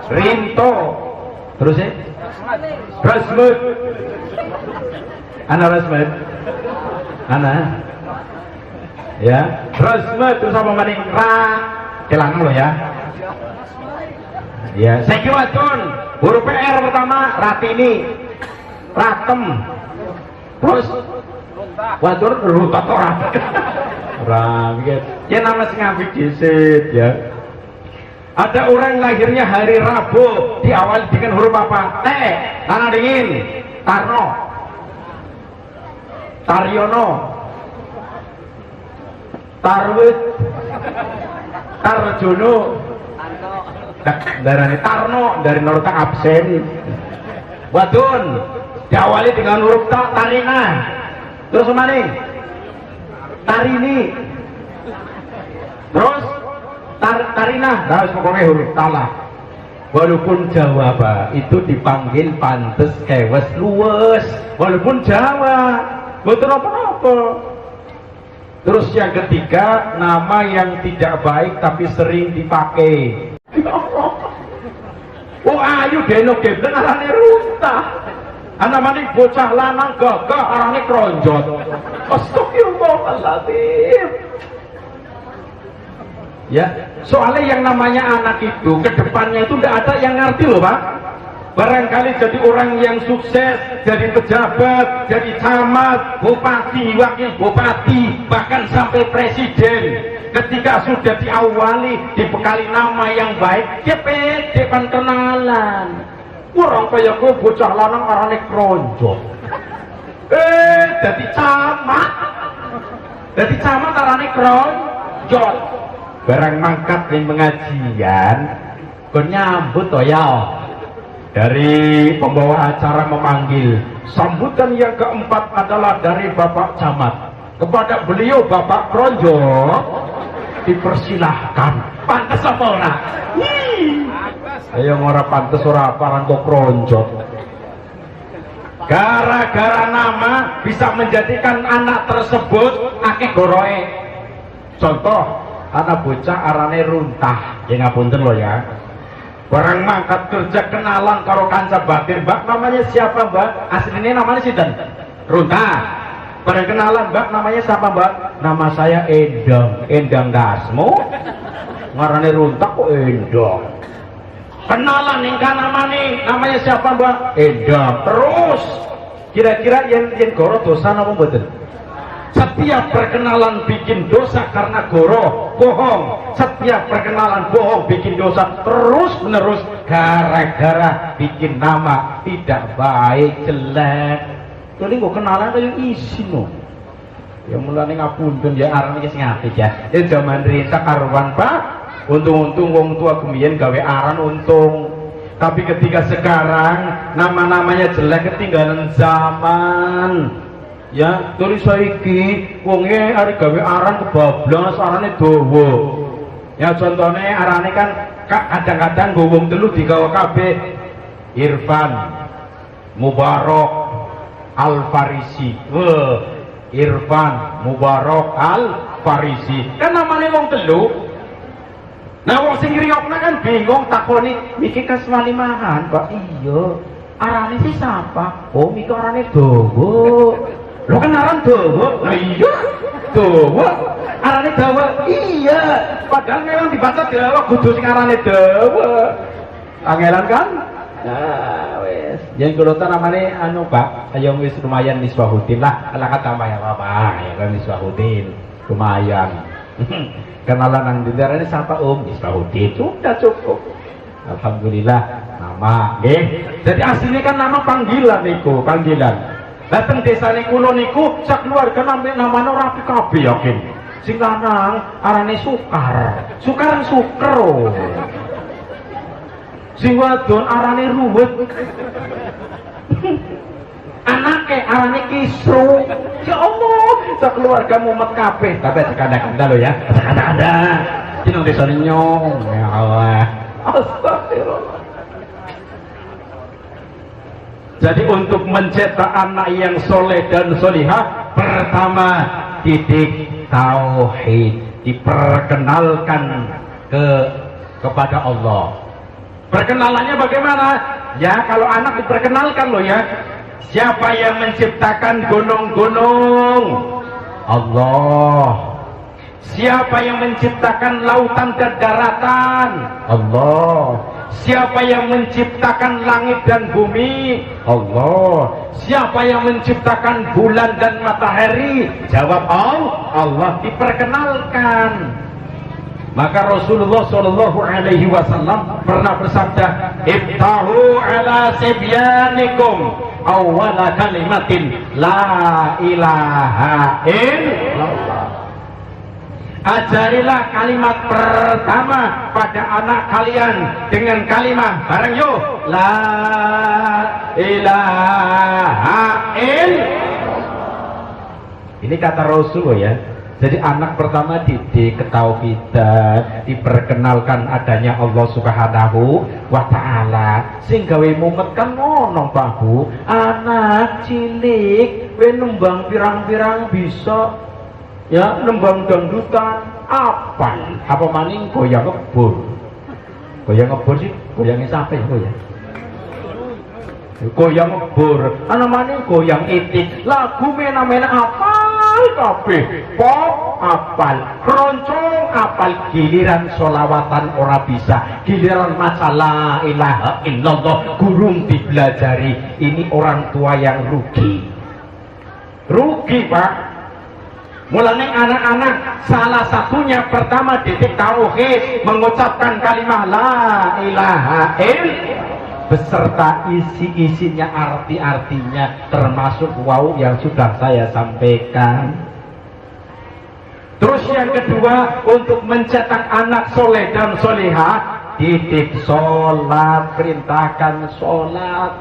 Rinto. Terus ya Rasmud. Ana Rasmud. Ana ya Rasmud. Terus apa maning Ra. Kelang lo ya. Ya, saya kiwatun huruf R pertama Ratini, Ratem. Terus wadon rutat orang. Rangit. Ya nama sengapi disit ya. Ada orang lahirnya hari Rabu diawali dengan huruf apa? T. Tanah dingin. Tarno. Taryono. Tarwit. Tarjono. Darani Tarno dari Norta absen. Wadon diawali dengan huruf ta. Tarina. Terus maning Tarini. Terus Tarina. Harus pokoknya huruf talah. Walaupun Jawa Pak itu dipanggil pantes kewes luwes. Walaupun Jawa betul apa-apa. Terus yang ketiga, nama yang tidak baik tapi sering dipakai. Oh ayu denok geblen arane runtah. Ana maning bocah lanang gagah arane kronjot. Astagfirullahaladzim. Ya, soalnya yang namanya anak itu kedepannya itu tidak ada yang ngerti loh Pak. Barangkali jadi orang yang sukses, jadi pejabat, jadi camat, bupati, wakil bupati, bahkan sampai presiden. Ketika sudah diawali, dibekali nama yang baik, dia pede kan kenalan. Orang kaya gue bocah lanang arane kronjot. Jadi camat. Jadi camat arane kronjot. Barang mangkat di pengajian, gue nyambut toh ya. Dari pembawa acara memanggil, sambutan yang keempat adalah dari Bapak Camat. Kepada beliau Bapak Kronjot dipersilahkan. Pantes apa ora? Ayo ora pantes ora paran kok Kronjot. Gara-gara nama bisa menjadikan anak tersebut akeh goroe. Contoh, anak bocah arane runtah. Ya ngapunten lo ya. Barang mangkat kerja kenalan karo kanca batin, Mbak namanya siapa Mbak? Aslinya namanya sinten? Runtah. Barang kenalan Mbak namanya siapa Mbak? Nama saya Endang. Endang Dasmo. Ngarane runtah kok Endang. Kenalan ning namanya siapa Mbak? Endang. Terus kira-kira yang goro dosa napa mboten? Setiap perkenalan bikin dosa karena goro, bohong. Setiap perkenalan bohong bikin dosa terus menerus gara-gara bikin nama tidak baik, jelek. Jadi kok kenalan kayak isi no. Ya mulane ngapunten ya aran iki sing apik ya. Ya zaman risa karuan Pak. Untung-untung wong tua kemien gawe aran untung. Tapi ketika sekarang nama-namanya jelek ketinggalan zaman. Ya, tulis saiki wonge arek gawe aran kebablas arane dawa. Ya contohnya arane kan kadang-kadang nggo wong telu digawa kabeh. Irfan, Mubarak, Al-Farisi. Irfan, Mubarak, Al-Farisi. Kan namanya wong telu. Nah wong sing riyokna kan bingung takoni, "Miki kaswani mahan, Pak?" "Iya." "Arane si sapa?" "Oh, miki arane dawa." Lo kan aran dawa. Lah iya, dawa. arane dawa. Iya, padahal memang dibaca dawa kudu sing arane dawa. Angelan kan? Nah, wes. Jadi kalau namanya anu Pak, ayo wis lumayan Misbahuddin lah. Ala kata ya apa? Ya kan Misbahuddin. Lumayan. Kenalan nang dindarane siapa Misbahuddin. Sudah cukup. Alhamdulillah nama nggih. Jadi aslinya kan nama panggilan niku, panggilan. Lah teng desane kula niku sak keluarga namane rapi kabeh yakin. Sing lanang arane Sukar. Sukar Sukro. Sing wadon arane Ruwet. Anake arane Kisru. Ya Allah, sak keluarga mumet kabeh. Tapi sekanda-kanda lho ya. Sekanda-kanda. Dino desane nyong. Ya Allah. Astagfirullah. Jadi untuk mencetak anak yang soleh dan solihah, pertama didik tauhid, diperkenalkan kepada Allah. Perkenalannya bagaimana? Ya kalau anak diperkenalkan loh ya. Siapa yang menciptakan gunung-gunung? Allah. Siapa yang menciptakan lautan dan daratan? Allah. Siapa yang menciptakan langit dan bumi? Allah. Siapa yang menciptakan bulan dan matahari? Jawab Allah. Diperkenalkan. Maka Rasulullah Shallallahu Alaihi Wasallam pernah bersabda, "Ibtahu ala sibyanikum awwala kalimatin la ilaha illallah." Ajarilah kalimat pertama pada anak kalian dengan kalimat bareng yuk, la ilaha illallah. Ini kata Rasul ya. Jadi anak pertama didik ketauhidan, diperkenalkan adanya Allah Subhanahu wa taala. Sing gawe mumet kan ngono Pak Bu. Anak cilik we nembang pirang-pirang bisa ya, nembang dangdutan apa maning goyang ngebur. Goyang ngebur sih, goyangnya sampai ya. Goyang ngebur, ana maning goyang itik. Lagu mena-mena apa? Kabeh pop apal, keroncong apal, giliran solawatan ora bisa, giliran masalah ilaha illallah gurung dipelajari. Ini orang tua yang rugi Pak. Mulanya anak-anak salah satunya pertama didik tauhid, mengucapkan kalimat la ilaha illallah beserta isi-isinya, arti-artinya, termasuk wow yang sudah saya sampaikan. Terus yang kedua, untuk mencetak anak soleh dan solehah, didik sholat, perintahkan sholat.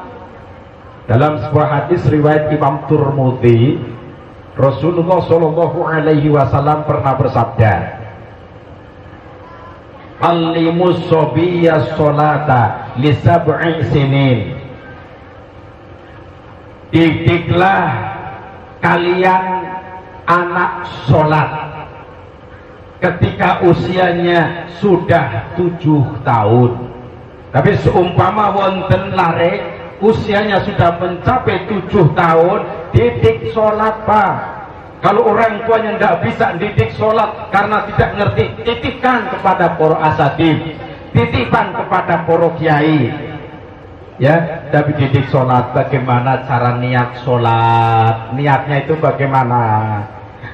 Dalam sebuah hadis riwayat Imam Turmudi, Rasulullah Shallallahu Alaihi Wasallam pernah bersabda, "Allimus sobiyya sholata li sab'i sinin." Didiklah kalian anak sholat ketika usianya sudah 7 tahun. Tapi seumpama wonten lare usianya sudah mencapai 7 tahun, didik sholat Pak. Kalau orang tuanya tidak bisa didik sholat karena tidak ngerti, titipkan kepada para asatidz, titipkan kepada para kiai. Ya, tapi didik sholat, bagaimana cara niat sholat, niatnya itu bagaimana.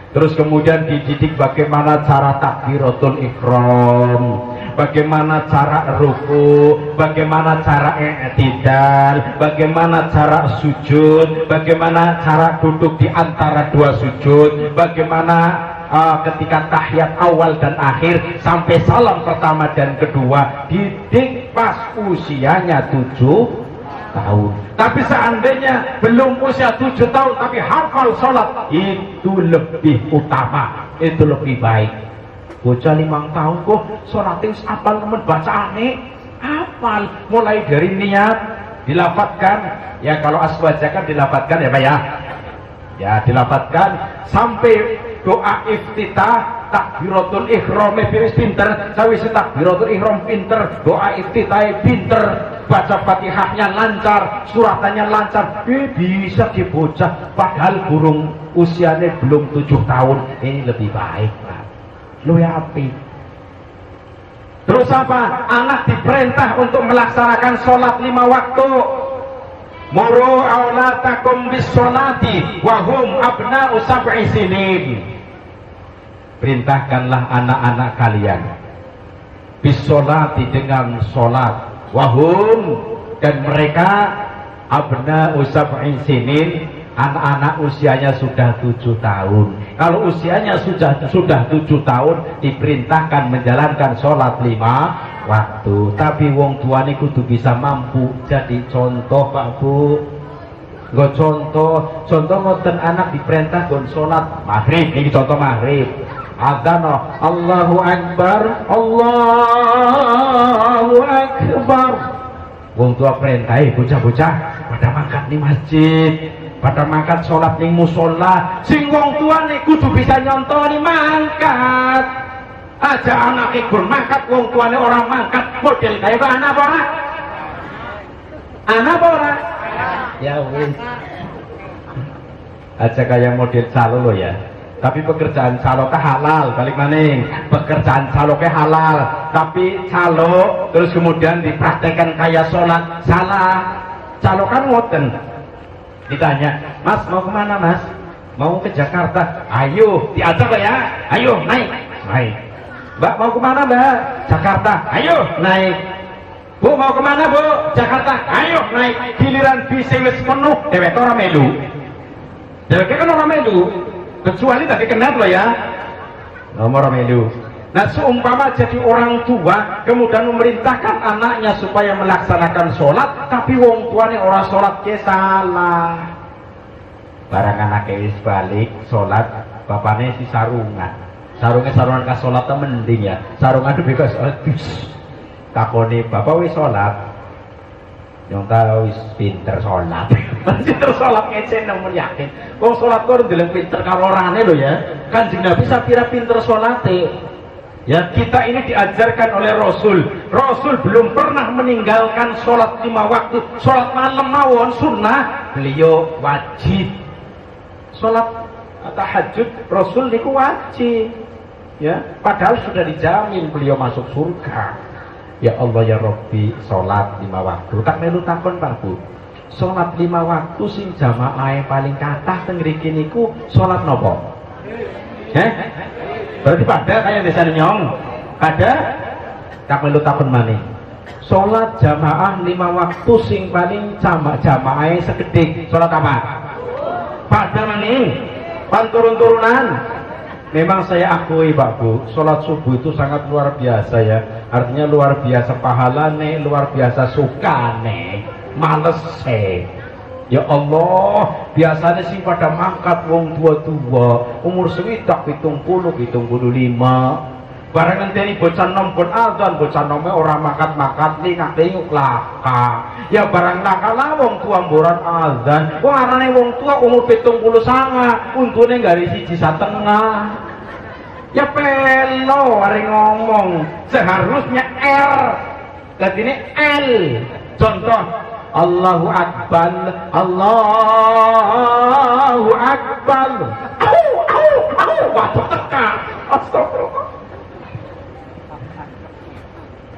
Terus kemudian dididik bagaimana cara takbiratul ihram, bagaimana cara ruku, bagaimana cara i'tidal, bagaimana cara sujud, bagaimana cara duduk di antara dua sujud, bagaimana ketika tahiyat awal dan akhir sampai salam pertama dan kedua. Didik pas usianya 7 tahun. Tapi seandainya belum usia 7 tahun tapi hafal sholat, itu lebih utama, itu lebih baik. Bocah 5 tahun kok sholatin apal temen bacaane, hafal mulai dari niat dilafadzkan. Ya kalau aswajakan dilafadzkan ya Pak ya. Ya dilafadzkan sampai doa iftitah, takbiratul ihram pinter, sawise takbiratul ihram pinter, doa iftitah pinter, baca Fatihahnya lancar, suratannya lancar, bisa dibocah padahal burung usianya belum 7 tahun. Ini lebih baik Pak. luwih apik. Terus apa? Anak diperintah untuk melaksanakan sholat 5 waktu. Muru aulatakum bis sholati wa hum abna'u sab'i sinin. Perintahkanlah anak-anak kalian bis sholati dengan sholat, wahum dan mereka abna'u sab'i sinin, anak-anak usianya sudah 7 tahun. Kalau usianya sudah 7 tahun diperintahkan menjalankan sholat 5 waktu. Tapi wong tuane kudu bisa mampu jadi contoh Pak Bu. Nggo contoh ngoten anak diperintah gon sholat maghrib, ini contoh maghrib. Adzan Allahu Akbar, Allahu Akbar. Wong tua perintahi bocah-bocah pada mangkat di masjid, pada mangkat sholat ning musola. Sing wong tua nih kudu bisa nyontoni mangkat. Aja anak ikut mangkat, wong tua nih orang mangkat. Model kayak anak apa? Anak apa? Ya wis. Aja kayak model calo lo ya. Tapi pekerjaan calo ke halal, balik maning. Pekerjaan calo ke halal, tapi calo terus kemudian dipraktekkan kayak sholat salah. Calo kan ngoten. Ditanya, Mas mau kemana Mas? Mau ke Jakarta. Ayo, diajak lah ya. Ayo naik. Mbak mau kemana Mbak? Jakarta. Ayo naik. Bu mau kemana Bu? Jakarta. Ayo naik. Giliran bis wis penuh, dheweke ora melu. Dheweke kan ora melu. Kecuali tadi kenal loh ya, nomor melu. Nah seumpama jadi orang tua kemudian memerintahkan anaknya supaya melaksanakan sholat, tapi wong tuanya orang sholat ke salah. Barang anaknya wis balik sholat, bapaknya si sarungan ke sholat mending ya. Sarungan itu bebas. Takoni bapak wis sholat. Yang tahu pinter sholat. Pinter sholat ngecen namun yakin. Wong sholat kok ndeleng pinter karo orane lho ya. Kanjeng Nabi sapira pinter sholate. Ya, kita ini diajarkan oleh Rasul. Rasul belum pernah meninggalkan sholat 5 waktu. Sholat malam mawon sunnah, beliau wajib. Sholat tahajud Rasul niku wajib. Ya, padahal sudah dijamin beliau masuk surga. Ya Allah ya Rabbi, sholat 5 waktu. Tak melu takon Pak Bu. Sholat 5 waktu sing jamaah paling kathah teng mriki niku sholat nopo? Berarti pada kayak desa nyong. Ada? Tak melu takon maning. Sholat jamaah 5 waktu sing paling jamaah sekedik. Sholat apa? Pada maning. Pan turun-turunan. Memang saya akui Pak Bu, sholat subuh itu sangat luar biasa ya. Artinya luar biasa pahalane, luar biasa sukane, males ya Allah, biasanya sih pada mangkat wong tua-tua umur sewidak 70-75. Barang ngenteni bocah nom pun adzan, bocah nome orang makat-makat lingak-linguk laka. Ya barang nakala wong tua mboran adzan, wong arane wong tua umur 79, untune gari siji setengah. Ya pelo hari ngomong, seharusnya L. Latine L. Contoh Allahu Akbar, Allahu Akbar. Waktu teka. Astagfirullah.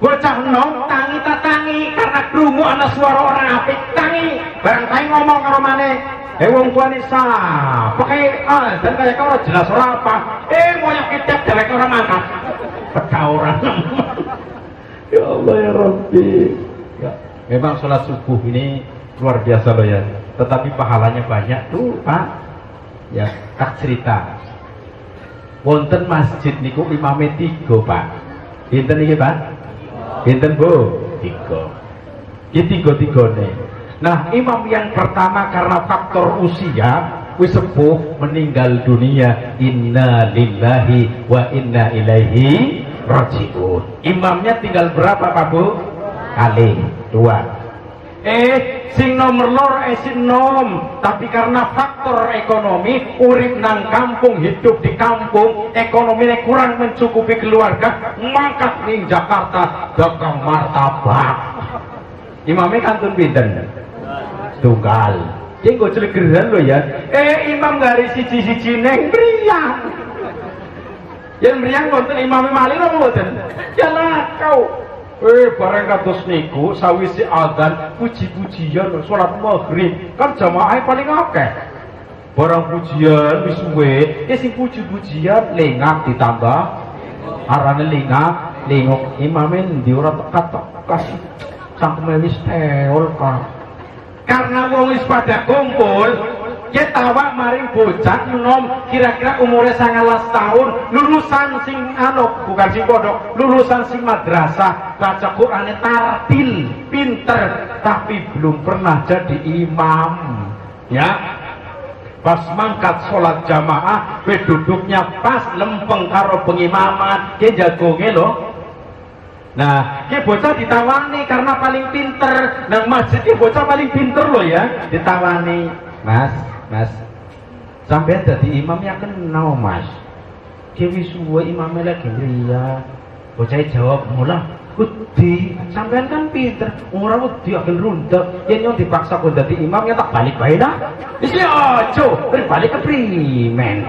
Bocah nom tangi tak tangi karena krungu ana suara orang apik tangi. Barang tangi ngomong karo maneh. Wong tuane sah. Pakai dan kayak kau jelas ora apa. Moyok kecap dhewek ora mangkat. Pecah orang. Ya Allah ya Rabbi. Ya, memang sholat subuh ini luar biasa loh ya. Tetapi pahalanya banyak tuh Pak. Ya, tak cerita. Wonten masjid niku imame 3 Pak. Pinten iki Pak? Pinten Bu? 3. Iki 3-3ne. Nah, imam yang pertama karena faktor usia wis sepuh meninggal dunia, inna lillahi wa inna ilaihi rajiun. Imamnya tinggal berapa Pak Bu? Kali 2. Sing nomor loro sing nom, tapi karena faktor ekonomi urip nang kampung, hidup di kampung, ekonominya kurang mencukupi keluarga, mangkat ning Jakarta dagang martabak. Imamnya kantun pinten? Tunggal. Ki nggo celegeran lho ya. Imam gari siji-siji neng priyang. Yang mriyang wonten Imam Malik napa mboten? Ya kau. Bareng kados niku sawise adzan puji-pujian salat maghrib kan jamaah paling akeh. Barang pujian wis suwe, sing puji-pujian lengak ditambah arane lengok imame ndi ora tekat cangkeme wis teol kan. Karena wong wis pada kumpul ketawak maring bocah enom kira-kira umurnya 19 tahun lulusan sing bukan sing pondok, lulusan sing madrasah, baca Qur'ane tartil, pinter, tapi belum pernah jadi imam ya. Pas mangkat sholat jamaah duduknya pas lempeng karo pengimaman dia jagonge loh. Nah, dia bocah ditawani karena paling pinter. Nang masjid dia bocah paling pinter loh ya, ditawani. Mas, sampai jadi imam ya kenal mas. Dewi suwe imamnya lagi ria. Bocah jawab mula, Wedi, sampean kan pinter, ora wedi akan runtuh. Yen yang dipaksa kok dadi imam ya tak balik bae dah. Wis aja, balik ke primen.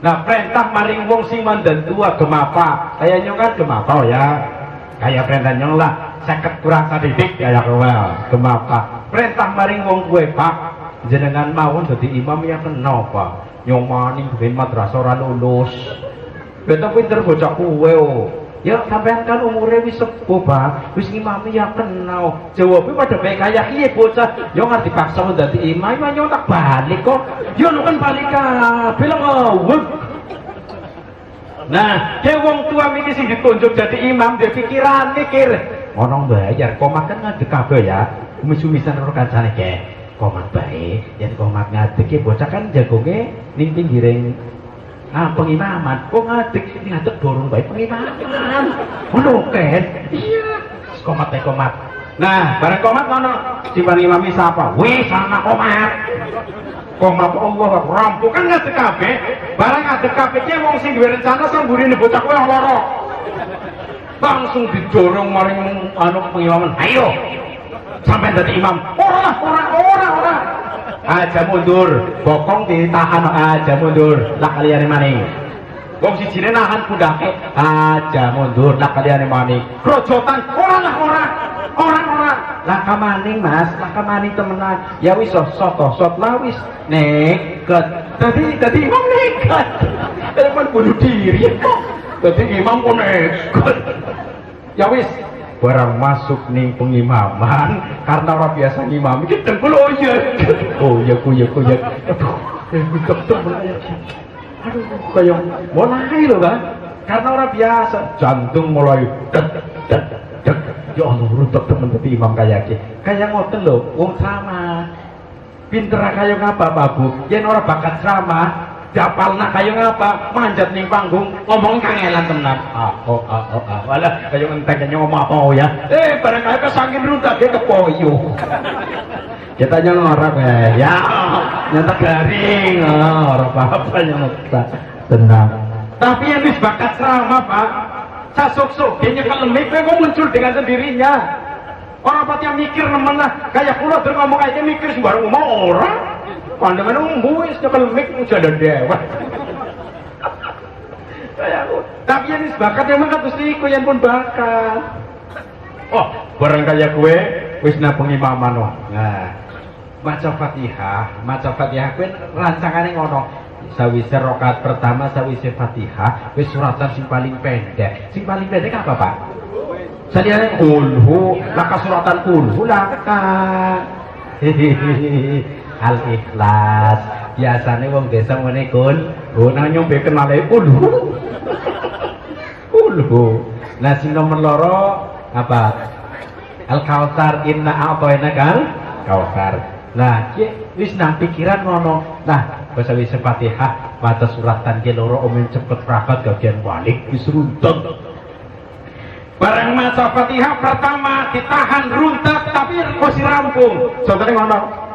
Nah, perintah maring wong sing mandan tua gemapa. Kayaknya kan gemapa ya. Kayak perintah nyong lah, 50 kurang sadidik kayak kowe. Gemapa. Perintah maring wong kowe, Pak. Jenengan mawon dadi imam ya kenapa? Nyong maning ben madrasah ora lulus. Beto pinter bocah kowe. Ya sampean kan umure wis sepuh, Pak. Wis imami ya kenal. Jawabe pada bae kaya iye bocah. Yo ngerti dipaksa dadi imam, yo tak balik kok. Yo lu kan balik kabeh ngawur. Nah, ke wong tua iki sing ditunjuk dadi imam, dia pikiran mikir. Ono bayar komat kan ngadeg kabeh ya. Umis-umisan karo kancane ke. Komat bae, yen komat ngadeg ki bocah kan jagonge ning pinggiring pengimaman, kok ngadeg dorong baik pengimaman. Ngono kan? Iya. Komat. Nah, bareng komat ngono, timbang imami sapa? Wis ana komat. Komat Allah rampung kan ngadeg kabeh. Bareng ngadeg kabeh ki wong sing duwe rencana samburine bocah kowe lara. Langsung didorong maring pengimaman. Ayo. Sampai dadi imam. Ora. Aja mundur, bokong ditahan aja mundur, lah kalian maning. Wong sijine nahan pundake, aja mundur, lah kalian maning. Grojotan, ora. Lah kamaning Mas, lah kamaning temenan. Ya wis sot lah wis nekat. Tadi imam nekat. Telepon bunuh diri. Tadi imam kok nekat. Ya wis barang masuk ning pengimaman karena orang biasa ngimami kita kuloyek. Oh ya kuyak aduh kayak mulai loh kan karena orang biasa jantung mulai dek ya Allah runtuh temen tapi imam kayak ngoten loh wong sama pinter kayak ngapa babu yen orang bakat sama dapalna kayak ngapa manjat ning panggung ngomong kangelan tenan walah kayak entek ngomong apa ya barang kaya kesangin runtak dia kepoyo kita ngorok ya nyata garing orang apa nyata tenang tapi yang wis bakat ceramah Pak sasuk-suk dia nyekel lemik kok muncul dengan sendirinya orang pati yang mikir nemen lah kayak kula terus ngomong aja mikir sembarang ngomong orang pandangan umbuis nyekel mik jalan dewa. Tapi yang bakat memang kados niku yang pun bakat. Oh, bareng kaya kowe wis nang pengimaman wae. Nah, maca Fatihah kowe rancangane ngono. Sawise rakaat pertama sawise Fatihah wis suratan sing paling pendek. Sing paling pendek apa, Pak? Saliyane ulhu, laka suratan ulhu laka. Al-Ikhlas biasanya wong desa ngene kun nang nyombe kenale ulhu nah sing nomor loro apa Al-Kautsar inna a'tainakal kautsar nah wis nang pikiran ngono nah basa wis Fatihah maca suratan ki loro omen cepet prakat gagian balik wis runtut barang maca Fatihah pertama ditahan runtat tapi wis rampung contohnya ngono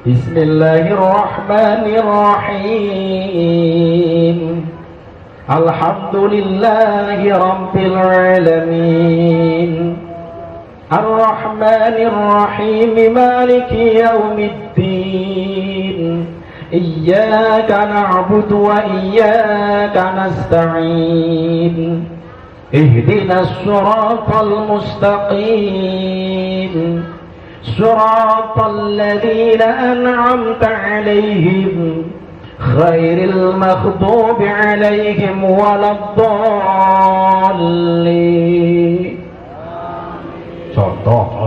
Bismillahirrahmanirrahim Alhamdulillahi Rabbil Alamin Ar-Rahmanirrahim Maliki Yawmiddin Iyyaka na'budu wa iyyaka nasta'in. Ihdinas siratal mustaqim. Siratal ladzina an'amta 'alaihim ghairil maghdubi 'alaihim waladdallin. Contoh.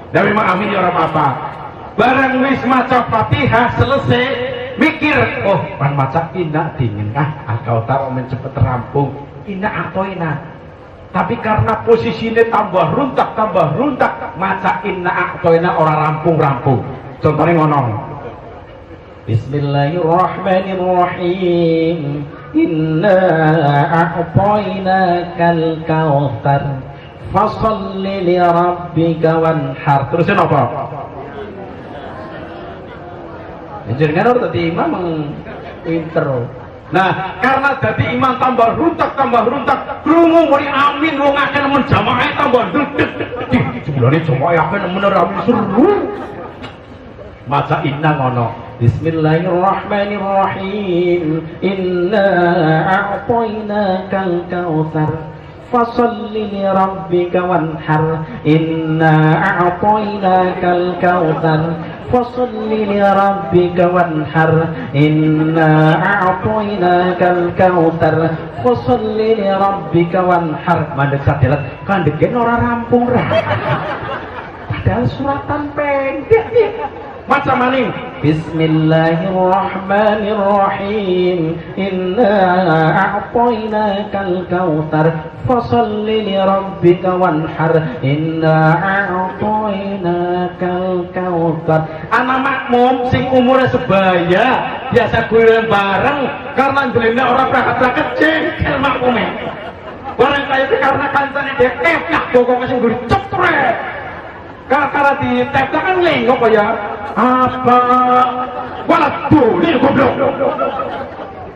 Dan memang amin ya ora apa-apa. Barang wis maca Fatihah selesai, mikir, oh pan maca Inna dingin Al-Kautsar men cepet rampung. Inna atau Inna. Tapi karena posisinya tambah runtak, maca Inna atau Inna ora rampung. Contohnya ngono. Bismillahirrahmanirrahim. Inna a'tainakal kautsar fasholli li rabbika wanhar. Terusnya apa? Jenengan harus tadi imam pinter. Nah, karena jadi imam tambah runtak, krungu muni amin wong akeh nemen jamaah tambah ndedeg. Jumlahnya jamaah akeh nemen amin seru. Maca Inna ngono. Bismillahirrahmanirrahim. Inna a'tainakal kautsar fasholli li rabbika wanhar. Inna a'tainakal kautsar fasholli li rabbika wanhar. Inna a'tainakal kautsar fasholli li rabbika wanhar. Mandeg sadelat kandegen ora rampung ra. Padahal suratan pendek. Macam maning. Bismillahirrahmanirrahim. Inna a'tainakal kautsar fasholli li rabbika wanhar. Inna a'tainakal kautsar. Anak makmum sing umure sebaya biasa guyon bareng karena ndelene ora berangkat jengkel makmume. Barang kaya itu karena kancane dhek tepnak bokong sing nggur cepret. Karena di tepnak kan lengok ya. Apa waduh ini goblok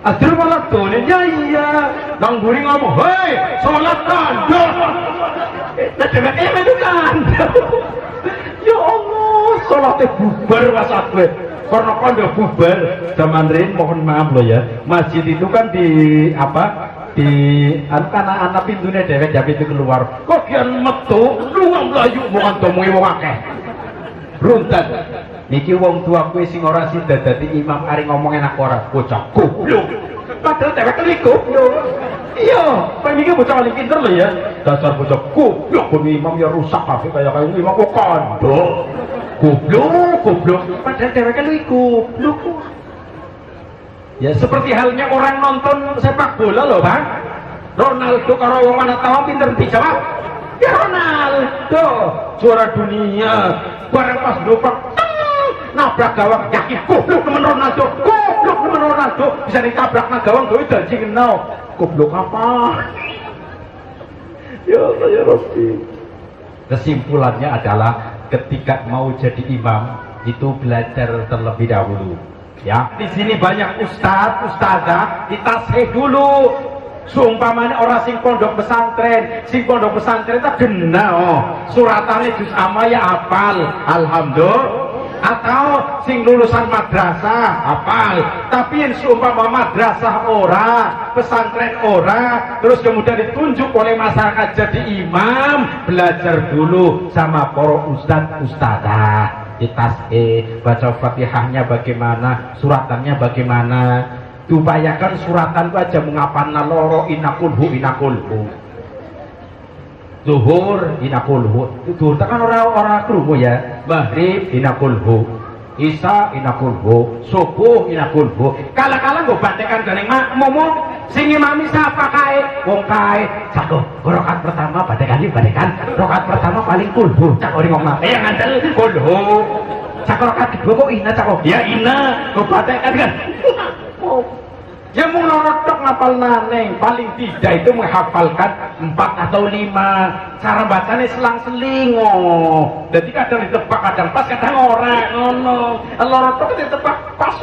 akhir waduh ini ya iya nang buri ngomong hei sholat kandang nah dengan itu kandang ya Allah sholatnya bubar wasatwe karena kandang bubar zaman rin mohon maaf loh ya masjid itu kan di apa di anak-anak pintunya dewek jadi itu keluar kok kian metu luang melayu mohon tomui wong akeh runtan niki wong tua kue sing ora sida dadi imam ari ngomong enak ora bocah goblok padahal dhewek keli goblok iya pengen bocah paling pinter lho ya dasar bocah goblok ben imam ya rusak kabeh kaya imam kok kandho goblok padahal dhewek keli goblok ya seperti halnya orang nonton sepak bola loh Bang Ronaldo karo wong mana tahu pinter dijawab ya Ronaldo juara dunia barang pas dopak nabrak gawang yakin goblok temen Ronaldo bisa ditabrak nang gawang gue janji kenal goblok apa ya Allah ya Rabbi. Kesimpulannya adalah ketika mau jadi imam itu belajar terlebih dahulu ya. Di sini banyak ustazah ditasih dulu sumpamane orang sing pondok pesantren tak gena suratane juz amma ya hafal alhamdulillah atau sing lulusan madrasah hafal tapi yang seumpama madrasah ora pesantren ora terus kemudian ditunjuk oleh masyarakat jadi imam belajar dulu sama para ustadzah ditasih baca fatihahnya bagaimana suratannya bagaimana diupayakan suratan itu aja mengapanna loro inakulhu zuhur inakulhu zuhur kan orang krungu ya maghrib inakulhu isya inakulhu subuh inakulhu kala-kala nggo batekan dening makmum sing imami sapa kae wong kae cak rakaat pertama batekan rakaat pertama paling kulhu cak ori ngomong ya ngandel kulhu cak rakaat kedua kok ina cak ya ina kok batekan kan ya mau norotok ngapal naneng paling tidak itu menghafalkan 4 atau 5 cara bacanya selang-seling jadi kadang ditebak kadang pas kadang orang ngono norotok ditebak pas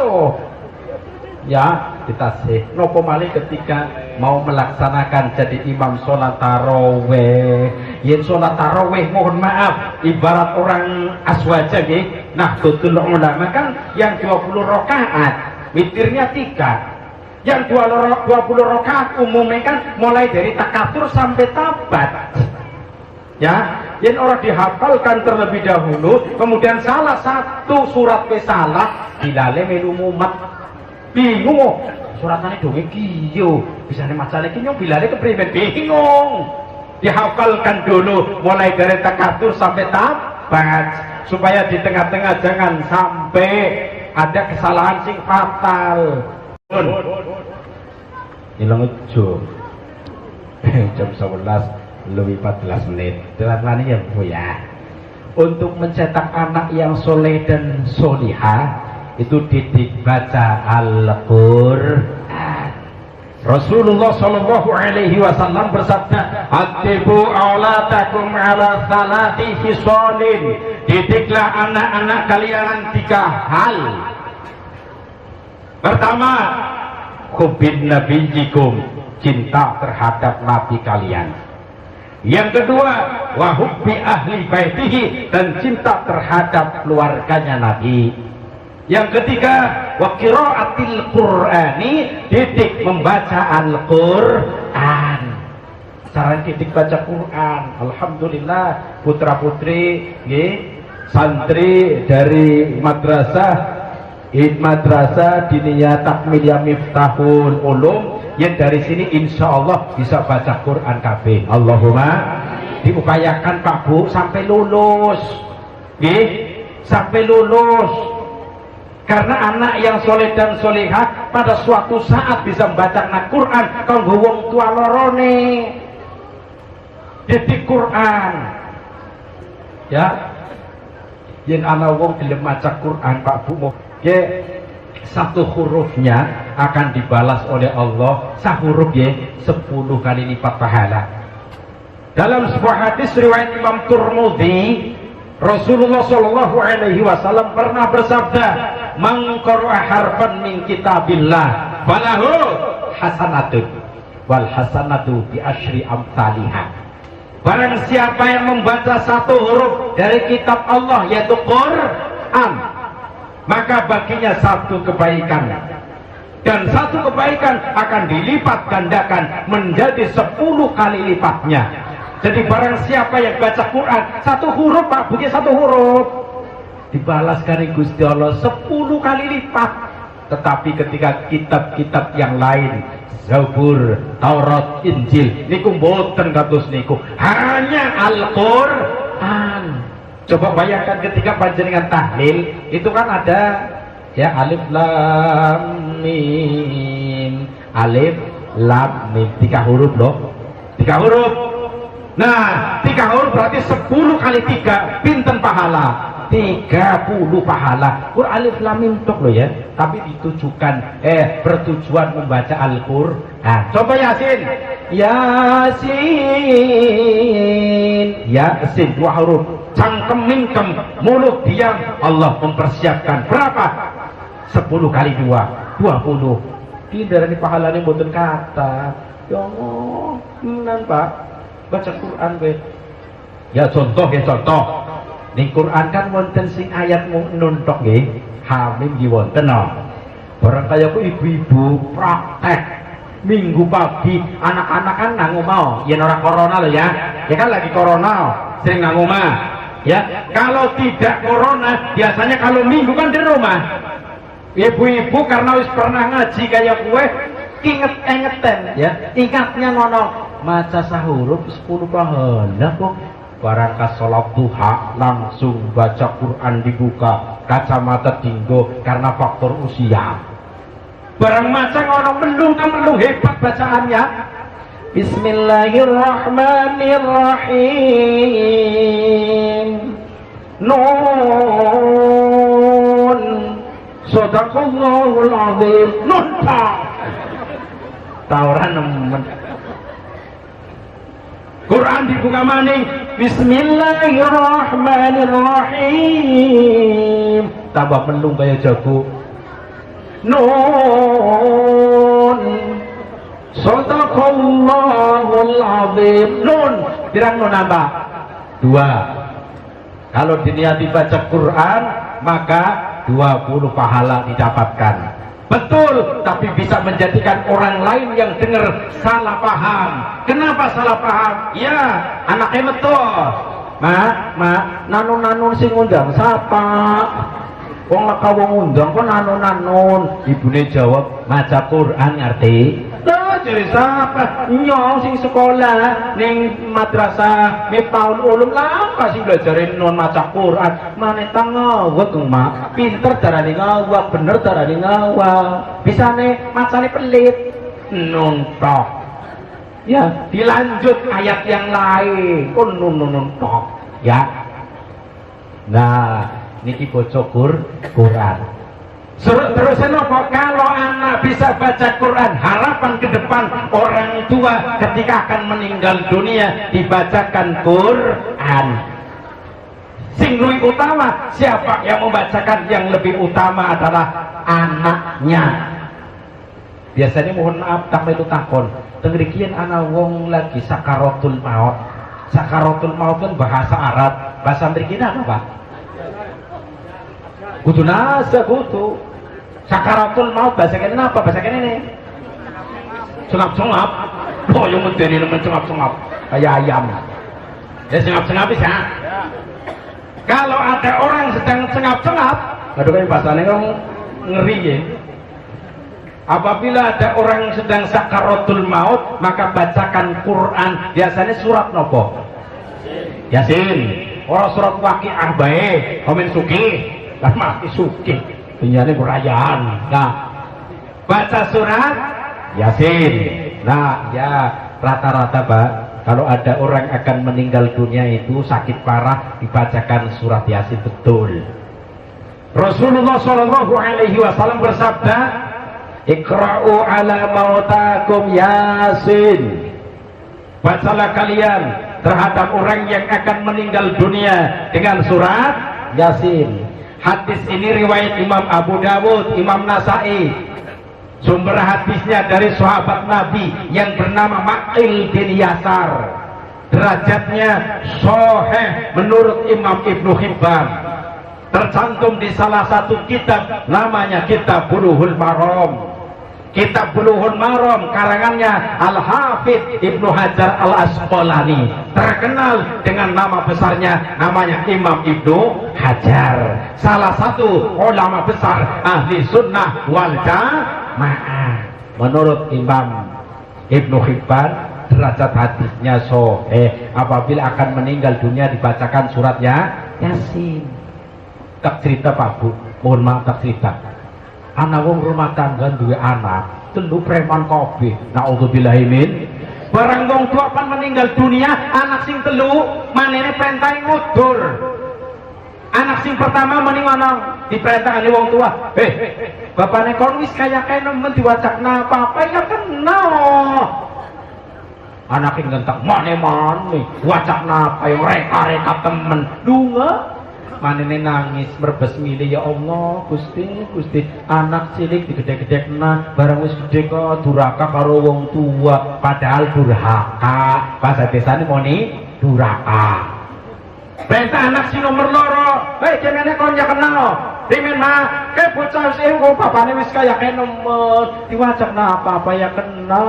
ya ditasih. Nopo malih ketika mau melaksanakan jadi imam sholat taraweh, yen sholat taraweh mohon maaf ibarat orang aswaja nggih. Nah betul ulama kan yang 20 rakaat witirnya 3, yang 20 rakaat umumnya kan mulai dari takatur sampai tabat ya. Yang orang dihafalkan terlebih dahulu, kemudian salah satu surat salah dilale melu mumet, bingung suratane dongeng kiyo bisa macane ki nyong bilale kepriben, bingung. Dihafalkan dulu mulai dari takatur sampai tabat supaya di tengah-tengah jangan sampai ada kesalahan sing fatal. Ilang ujo jam 11 lebih 14 menit. Telat-telat ya Bu ya. Untuk mencetak anak yang soleh dan solihah itu didik baca Al-Qur'an. Rasulullah Shallallahu Alaihi Wasallam bersabda, "Atibu auladakum ala salati fisolin." Didiklah anak-anak kalian 3 hal. Pertama, hubin nabiyikum, cinta terhadap nabi kalian. Yang kedua, wahubbi ahli baitihi, dan cinta terhadap keluarganya Nabi. Yang ketiga, wa qiraatil qur'ani, didik membaca Al-Qur'an. Cara didik baca Quran, alhamdulillah putra putri santri dari madrasah Diniyah Takmiliyah Miftahul Ulum yang dari sini insya Allah bisa baca Quran kabeh. Allahumma diupayakan Pak Bu sampai lulus, sampai lulus. Karena anak yang soleh dan solehah pada suatu saat bisa membaca Quran kanggo wong tua lorone. Didik Quran, ya. Yang anak wong gelem maca Quran Pak Bu, satu hurufnya akan dibalas oleh Allah sahuruf 10 kali lipat pahala. Dalam sebuah hadis riwayat Imam Turmudi, Rasulullah Shallallahu Alaihi Wasallam pernah bersabda, "Man qara'a harfan min kitabillah falahu hasanatun wal hasanatu bi asyri amsalihah." Barang siapa yang membaca satu huruf dari kitab Allah yaitu Quran, maka baginya satu kebaikan, dan satu kebaikan akan dilipat gandakan menjadi 10 kali lipatnya. Jadi barang siapa yang baca Quran satu huruf Pak, bukan satu huruf, dibalas kali Gusti Allah 10 kali lipat. Tetapi ketika kitab-kitab yang lain, Zabur, Taurat, Injil, niku mboten kados niku, hanya Al-Qur'an. Coba bayangkan ketika panjenengan tahlil, itu kan ada ya alif lam mim, alif lam mim, 3 huruf loh, 3 huruf. Nah 3 huruf berarti 10 kali 3 pinten pahala, 30 pahala. Alif lam mim tok loh ya, tapi ditujukan bertujuan membaca Al-Qur'an. Coba Yasin, Yasin 2 huruf, cangkem mingkem, mulut diam, Allah mempersiapkan berapa? 10 kali 2, 20. Tidak ada pahalanya mboten kata. Ya Allah, tenan Pak, baca Quran we. Ya contoh. Ning Quran kan wonten sing ayat nuntok nggih, hamim nggih wonten no. Barang kaya ku ibu-ibu praktek minggu pagi, anak-anak kan nang omah, yen ora corona lho ya. Ya kan lagi corona, sering nang omah. Ya, kalau tidak corona, biasanya kalau minggu kan di rumah. Ibu-ibu karena wis pernah ngaji kayak gue, inget-ingeten ya, ingatnya ngono, maca sahuruf 10 pahala kok. Barang ka sholat duha langsung baca Quran dibuka, kacamata dinggo karena faktor usia. Barang maca ngono melung hebat bacaannya. Bismillahirrahmanirrahim. Nun. Shadaqallahul azim. Nun ta. Tauran nemen. Quran dibuka maning. Bismillahirrahmanirrahim. Tambah melung kaya jago. Nun Sadaqallahul azim. Nun dirang nun apa? 2. Kalau diniati baca Quran maka 20 pahala didapatkan. Betul, tapi bisa menjadikan orang lain yang dengar salah paham. Kenapa salah paham? Ya, anaknya betul. Nanun sing ngundang sapa? Wong laka wong undang kok nanun. Ibune jawab, maca Quran ngerti? Lah jare sapa? Nyong sing sekolah ning madrasah Miftahul Ulum lah apa sing belajarin non maca Quran. Mane tang ngawak mak. Pinter darane ngawak, bener darane ngawak. Bisane macane pelit. Nun tok. Ya, dilanjut ayat yang lain. Oh nun tok. Ya. Nah, niki bocah Quran. Terus kenapa kalau anak bisa baca Quran, harapan ke depan orang tua ketika akan meninggal dunia dibacakan Quran. Sing luwih utama siapa yang membacakan? Yang lebih utama adalah anaknya. Biasanya mohon maaf tak itu takon. Tengrikian anak wong lagi sakaratul maut. Sakaratul maut kan bahasa Arab. Bahasa mriki apa, Pak? Kudu nasa kudu sakaratul maut bahasa kene apa? Bahasa kene ini cengap-cengap. Oh yang medeni nemen cengap-cengap kayak ayam. Ya cengap-cengap bisa. Kalau ada orang sedang cengap-cengap, aduh kayak bahasanya kan ngeri ya. Apabila ada orang sedang sakaratul maut, maka bacakan Quran. Biasanya surat nopo? Yasin. Orang surat Waqiah bae, komen suki. Lah mati suki, dunyane perayaan. Nah, baca surat Yasin. Nah, ya rata-rata Pak, kalau ada orang akan meninggal dunia itu sakit parah dibacakan surat Yasin betul. Rasulullah Shallallahu Alaihi Wasallam bersabda, Iqra'u ala mautakum Yasin. Bacalah kalian terhadap orang yang akan meninggal dunia dengan surat Yasin. Hadis ini riwayat Imam Abu Dawud, Imam Nasai. Sumber hadisnya dari sahabat Nabi yang bernama Ma'il bin Yasar. Derajatnya sahih menurut Imam Ibnu Hibban. Tercantum di salah satu kitab namanya Kitab Bulughul Maram. Kitab Bulughul Maram karangannya Al-Hafidz Ibnu Hajar Al-Asqalani, terkenal dengan nama besarnya namanya Imam Ibnu Hajar, salah satu ulama besar ahli sunnah wal jamaah. Menurut Imam Ibnu Hibban derajat hadisnya sahih apabila akan meninggal dunia dibacakan suratnya Yasin. Tak cerita Pak Bu, mohon maaf tak cerita. Anak wong rumah tangga duwe anak telu preman kabeh. Naudzubillahi min. Barang wong tua pan meninggal dunia, anak sing telu manene perintahe ngudur. Anak sing pertama mending ana diperintahane wong tua. Bapakne kon wis kaya nemen diwacakna apa-apa ya kena. Anak sing gentak mane-mane wacakna apa yang reka-reka temen. Dunga manene nangis merbes milih, ya Allah Gusti anak cilik digedhe-gedhe kena barang wis gedhe kok duraka karo wong tua padahal durhaka. Bahasa desane moni duraka. Perintah anak si nomor loro, jenenge kon ya kenal dimin mah ke bocah sing kok bapane wis kaya nemen diwacakna apa-apa ya kena.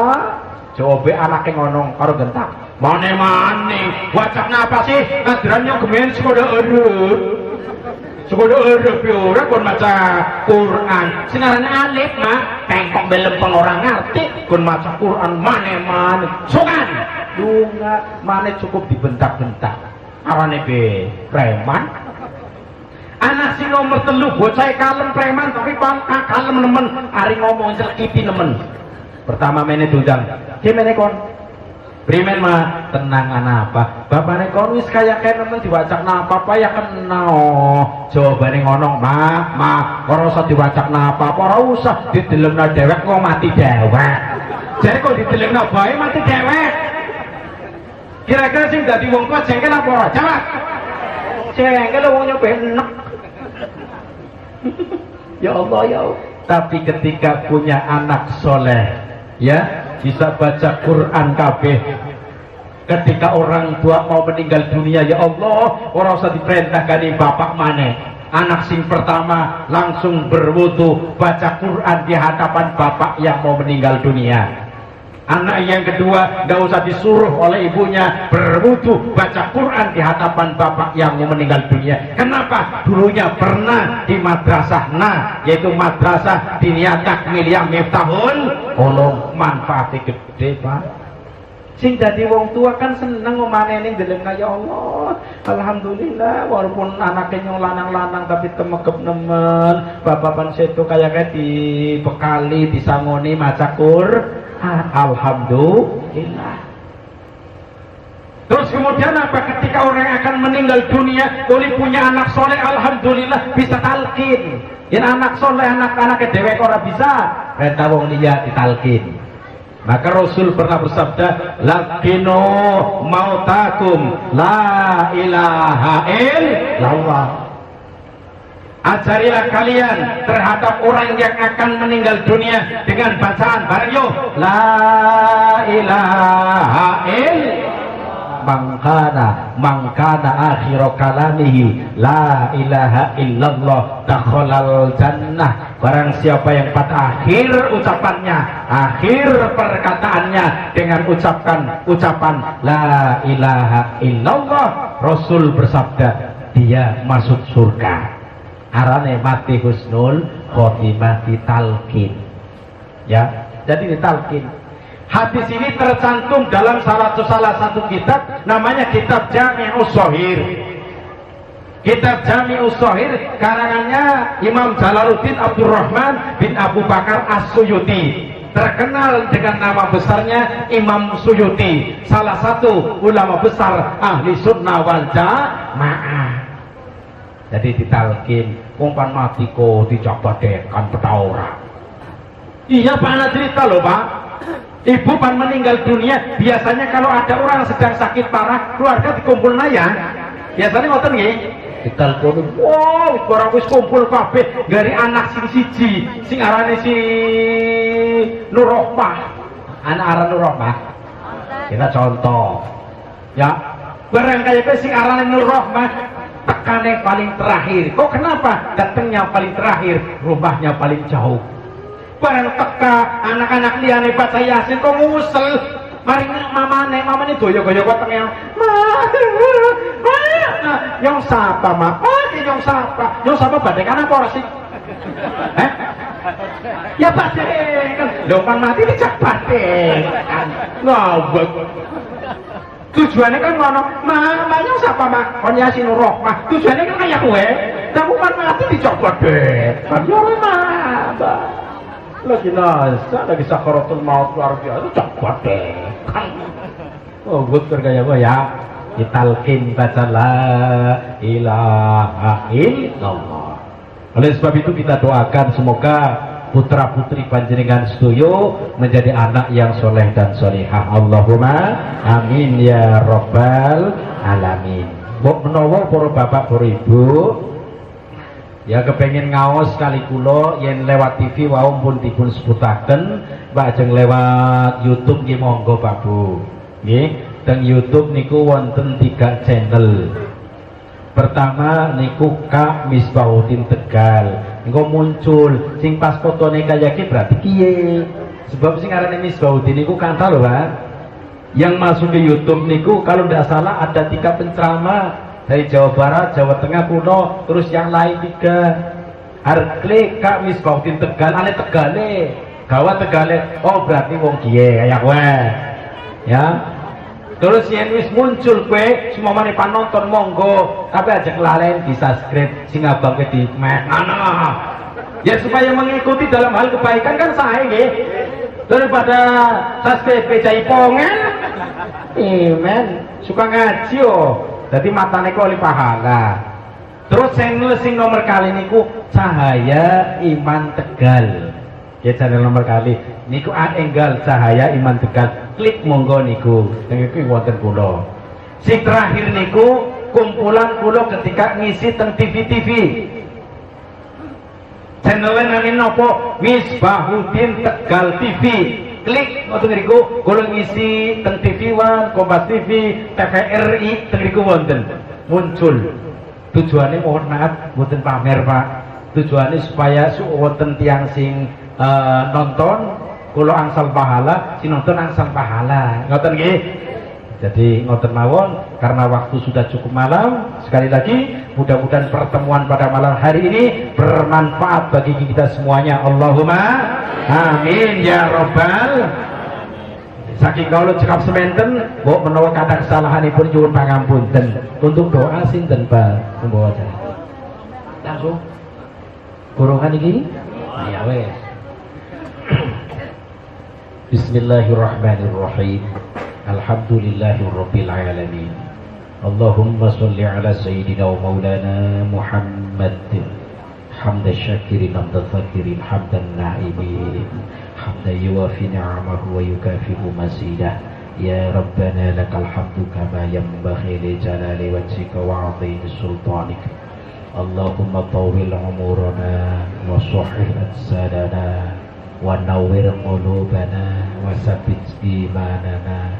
Coba anaknya ngono karo gentak mane-mane wacakna apa sih ngadirannya gemen sekolah ora kon maca Quran sinarane alif mah pengkok belempeng orang ngerti kon maca Quran mane-mane sungan lunga mane cukup dibentak-bentak arane be preman. Anak si nomor telu bocah kalem preman tapi kalem nemen ari ngomong celkipi nemen. Pertama mene dundang gimana kon? Primen mah tenang apa? Bapakne kon wis kaya nemen diwacakna apa-apa ya kena. Jawabane ngono, "Mak, ora usah diwacakna apa-apa, ora usah didelengna dhewek kok mati dhewek." Jare kok didelengna bae mati dhewek. Kira-kira sing dadi wong tua jengkel apa ora? Jawab. Jengkel wong nyoba enek. Ya Allah ya Allah. Tapi ketika punya anak soleh, ya bisa baca Quran kabeh. Ketika orang tua mau meninggal dunia, ya Allah, orang usah diperintahkan di bapak maneh. Anak sing pertama langsung berwudu baca Quran di hadapan bapak yang mau meninggal dunia. Anak yang kedua gak usah disuruh oleh ibunya berwudu baca Quran di hadapan bapak yang mau meninggal dunia. Kenapa? Dulunya pernah di madrasah yaitu madrasah Diniyah Takmiliyah Miftahul Ulum. Manfaatnya gede Pak. Sing dadi wong tua kan seneng ngomanene ndelengna ya Allah. Alhamdulillah walaupun anaknya nyong lanang-lanang tapi temekep nemen. Bapak setu kayak dibekali disangoni maca Quran. Alhamdulillah. Terus kemudian apa? Ketika orang akan meninggal dunia, boleh punya anak soleh, alhamdulillah bisa talqin. Yang anak soleh, anak-anaknya dewek orang bisa. Renta wong liya ditalqin. Maka Rasul pernah bersabda, lakino mautakum la ilaha illallah. Ajarilah kalian terhadap orang yang akan meninggal dunia dengan bacaan bareng yuk la ilaha illallah. Mangkana akhiru kalamihi la ilaha illallah dakhalal jannah. Barang siapa yang pada akhir ucapannya, akhir perkataannya dengan ucapan la ilaha illallah, Rasul bersabda dia masuk surga. Arane mati husnul khotimah ditalqin. Ya, jadi ditalqin. Hadis ini tercantum dalam salah satu kitab namanya kitab Jami'us Shahir. Kitab Jami'us Shahir karangannya Imam Jalaluddin Abdurrahman bin Abu Bakar As-Suyuti. Terkenal dengan nama besarnya Imam Suyuti, salah satu ulama besar ahli sunnah wal jamaah. Jadi ditalkin, umpan mati kok dijabadekan petaora. Iya Pak, anak cerita loh Pak. Ibu pan meninggal dunia, biasanya kalau ada orang sedang sakit parah, keluarga dikumpul ya. Biasanya ngoten nggih. Ditalkin, wow, barang wis kumpul kabeh dari anak siji, sing arane si Nur Rohmah. Anak aran Nur Rohmah. Kita contoh. Ya, barang kaya sing arane Nur Rohmah. Tekannya paling terakhir. Kok kenapa? Datangnya paling terakhir, rumahnya paling jauh. Barang teka anak-anak liane baca Yasin kok ngusel. Mari mamane doyo-doyo wetenge. Yang sapa, Mak? Yang sapa badekan apa ora sih? Ya badekan. Lho pan mati dicak badekan. Ngawek. Tujuannya kan ngono, mamanya siapa mak? Kon Yasin Rohmah. Tujuannya kan kayak gue. Kamu kan mati dicoba deh. Kan yo mah. Lagi nasa, lagi sakaratul maut luar biasa, coba deh. Oh, buat kayak gue ya. Ditalkin baca la ilaha illallah. Oleh sebab itu kita doakan semoga putra putri panjenengan sedoyo menjadi anak yang soleh dan solehah. Allahumma amin ya robbal alamin. Mbok menawa para bapak para ibu ya kepengen ngaos kali kula yen lewat TV wau pun dipun sebutaken, lajeng lewat YouTube nggih monggo Pak Bu. Nggih, teng YouTube niku wonten 3 channel. Pertama niku Kak Misbahuddin Tegal. Engko muncul sing pas fotone kaya iki berarti kiye? Sebab sing arane Misbahuddin niku kanta lho, Pak. Yang masuk ke YouTube niku kalau tidak salah ada 3 penceramah dari Jawa Barat, Jawa Tengah kuno, terus yang lain 3. Harkle Kak Misbahuddin Tegal, ane Tegale. Gawa Tegale. Oh, berarti wong kiye kaya kowe. Ya. Terus yang wis muncul kue semua mani panonton monggo tapi aja kelalen di subscribe sing abang ke di ya supaya mengikuti dalam hal kebaikan kan saya nggih daripada subscribe cai pongen men suka ngaji yo jadi matane kok oli pahala. Terus channel sing nomor kali niku Cahaya Iman Tegal ya, channel nomor kali niku enggal Cahaya Iman Tegal, klik monggo niku niku wonten kula. Sing terakhir niku kumpulan kula ketika ngisi teng TV-TV. channelnya nami nopo Misbahuddin Tegal TV. Klik ngoten niku kula ngisi teng TV One, Kompas TV, TVRI teng niku wonten muncul. Tujuannya mohon maaf mboten pamer Pak. Tujuannya supaya wonten tiyang sing nonton kula angsal pahala, si nonton angsal pahala. Ngoten nggih. Jadi ngoten mawon, karena waktu sudah cukup malam. Sekali lagi mudah-mudahan pertemuan pada malam hari ini bermanfaat bagi kita semuanya. Allahumma amin ya robbal. Saking kawula cekap sementen, mbok menawa kata kesalahanipun nyuwun pangapunten. Untuk doa sinten Pak membawa langsung golongan iki ya wes. Bismillahirrahmanirrahim. Alhamdulillahirabbil alamin. Allahumma shalli ala sayyidina wa maulana Muhammad. Hamdan syakirin hamdan zakirin hamdan na'imin. Hamdan yuwafi ni'amahu wa yukafi'u mazidah. Ya Rabbana lakal hamdu kama yanbaghi li jalali wajhika wa 'azimi sultanik. Allahumma tawwil umurana wa sahhih ajsadana wa nawwir qulubana wa sabbit imanana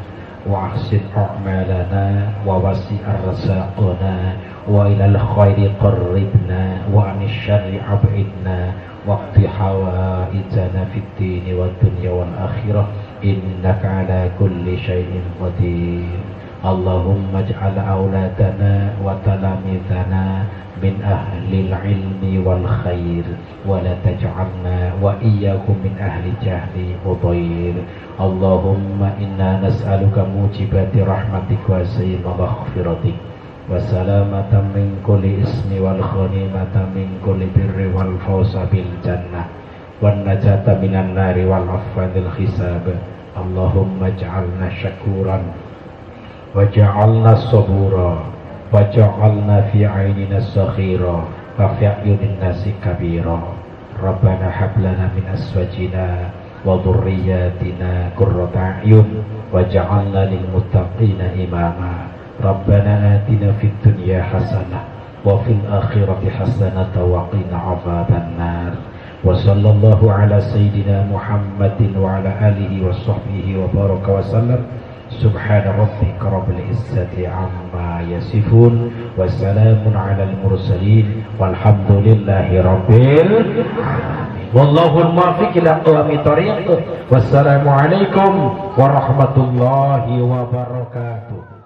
wa ahsin a'malana wa wasi' arzaqana wa ilal khairi qarribna wa anis syarri ab'idna waqti hawaijana fid dini wad dunya wal akhirah innaka ala kulli syai'in qadir. Allahumma ij'al auladana wa talamidana min ahlil ilmi wal khair wa la taj'alna wa iyyakum min ahli jahli udhair. Allahumma inna nas'aluka mujibati rahmatik wa sayyima maghfiratik wa salamatan min kulli ismi wal ghanimata min kulli birri wal fawza bil jannah wan najata minan nari wal afwa bil hisab. Allahumma ij'alna syakuran waj'alna sabura waj'alna fi 'ainina saghira wa fi a'yunin nasi kabira. Rabbana hab lana min azwajina wa dhurriyyatina qurrata a'yun waj'alna lil muttaqina imama. Rabbana atina fid dunya hasanah wa fil akhirati hasanah wa qina 'adzaban nar. Wa sallallahu ala sayyidina Muhammadin wa ala alihi wa sahbihi wa baraka wa sallam. Subhana rabbika rabbil izzati amma yasifun wa salamun alal mursalin walhamdulillahi rabbil alamin. Wallahul muwaffiq ila aqwamit thoriq. Wassalamu alaikum warahmatullahi wabarakatuh.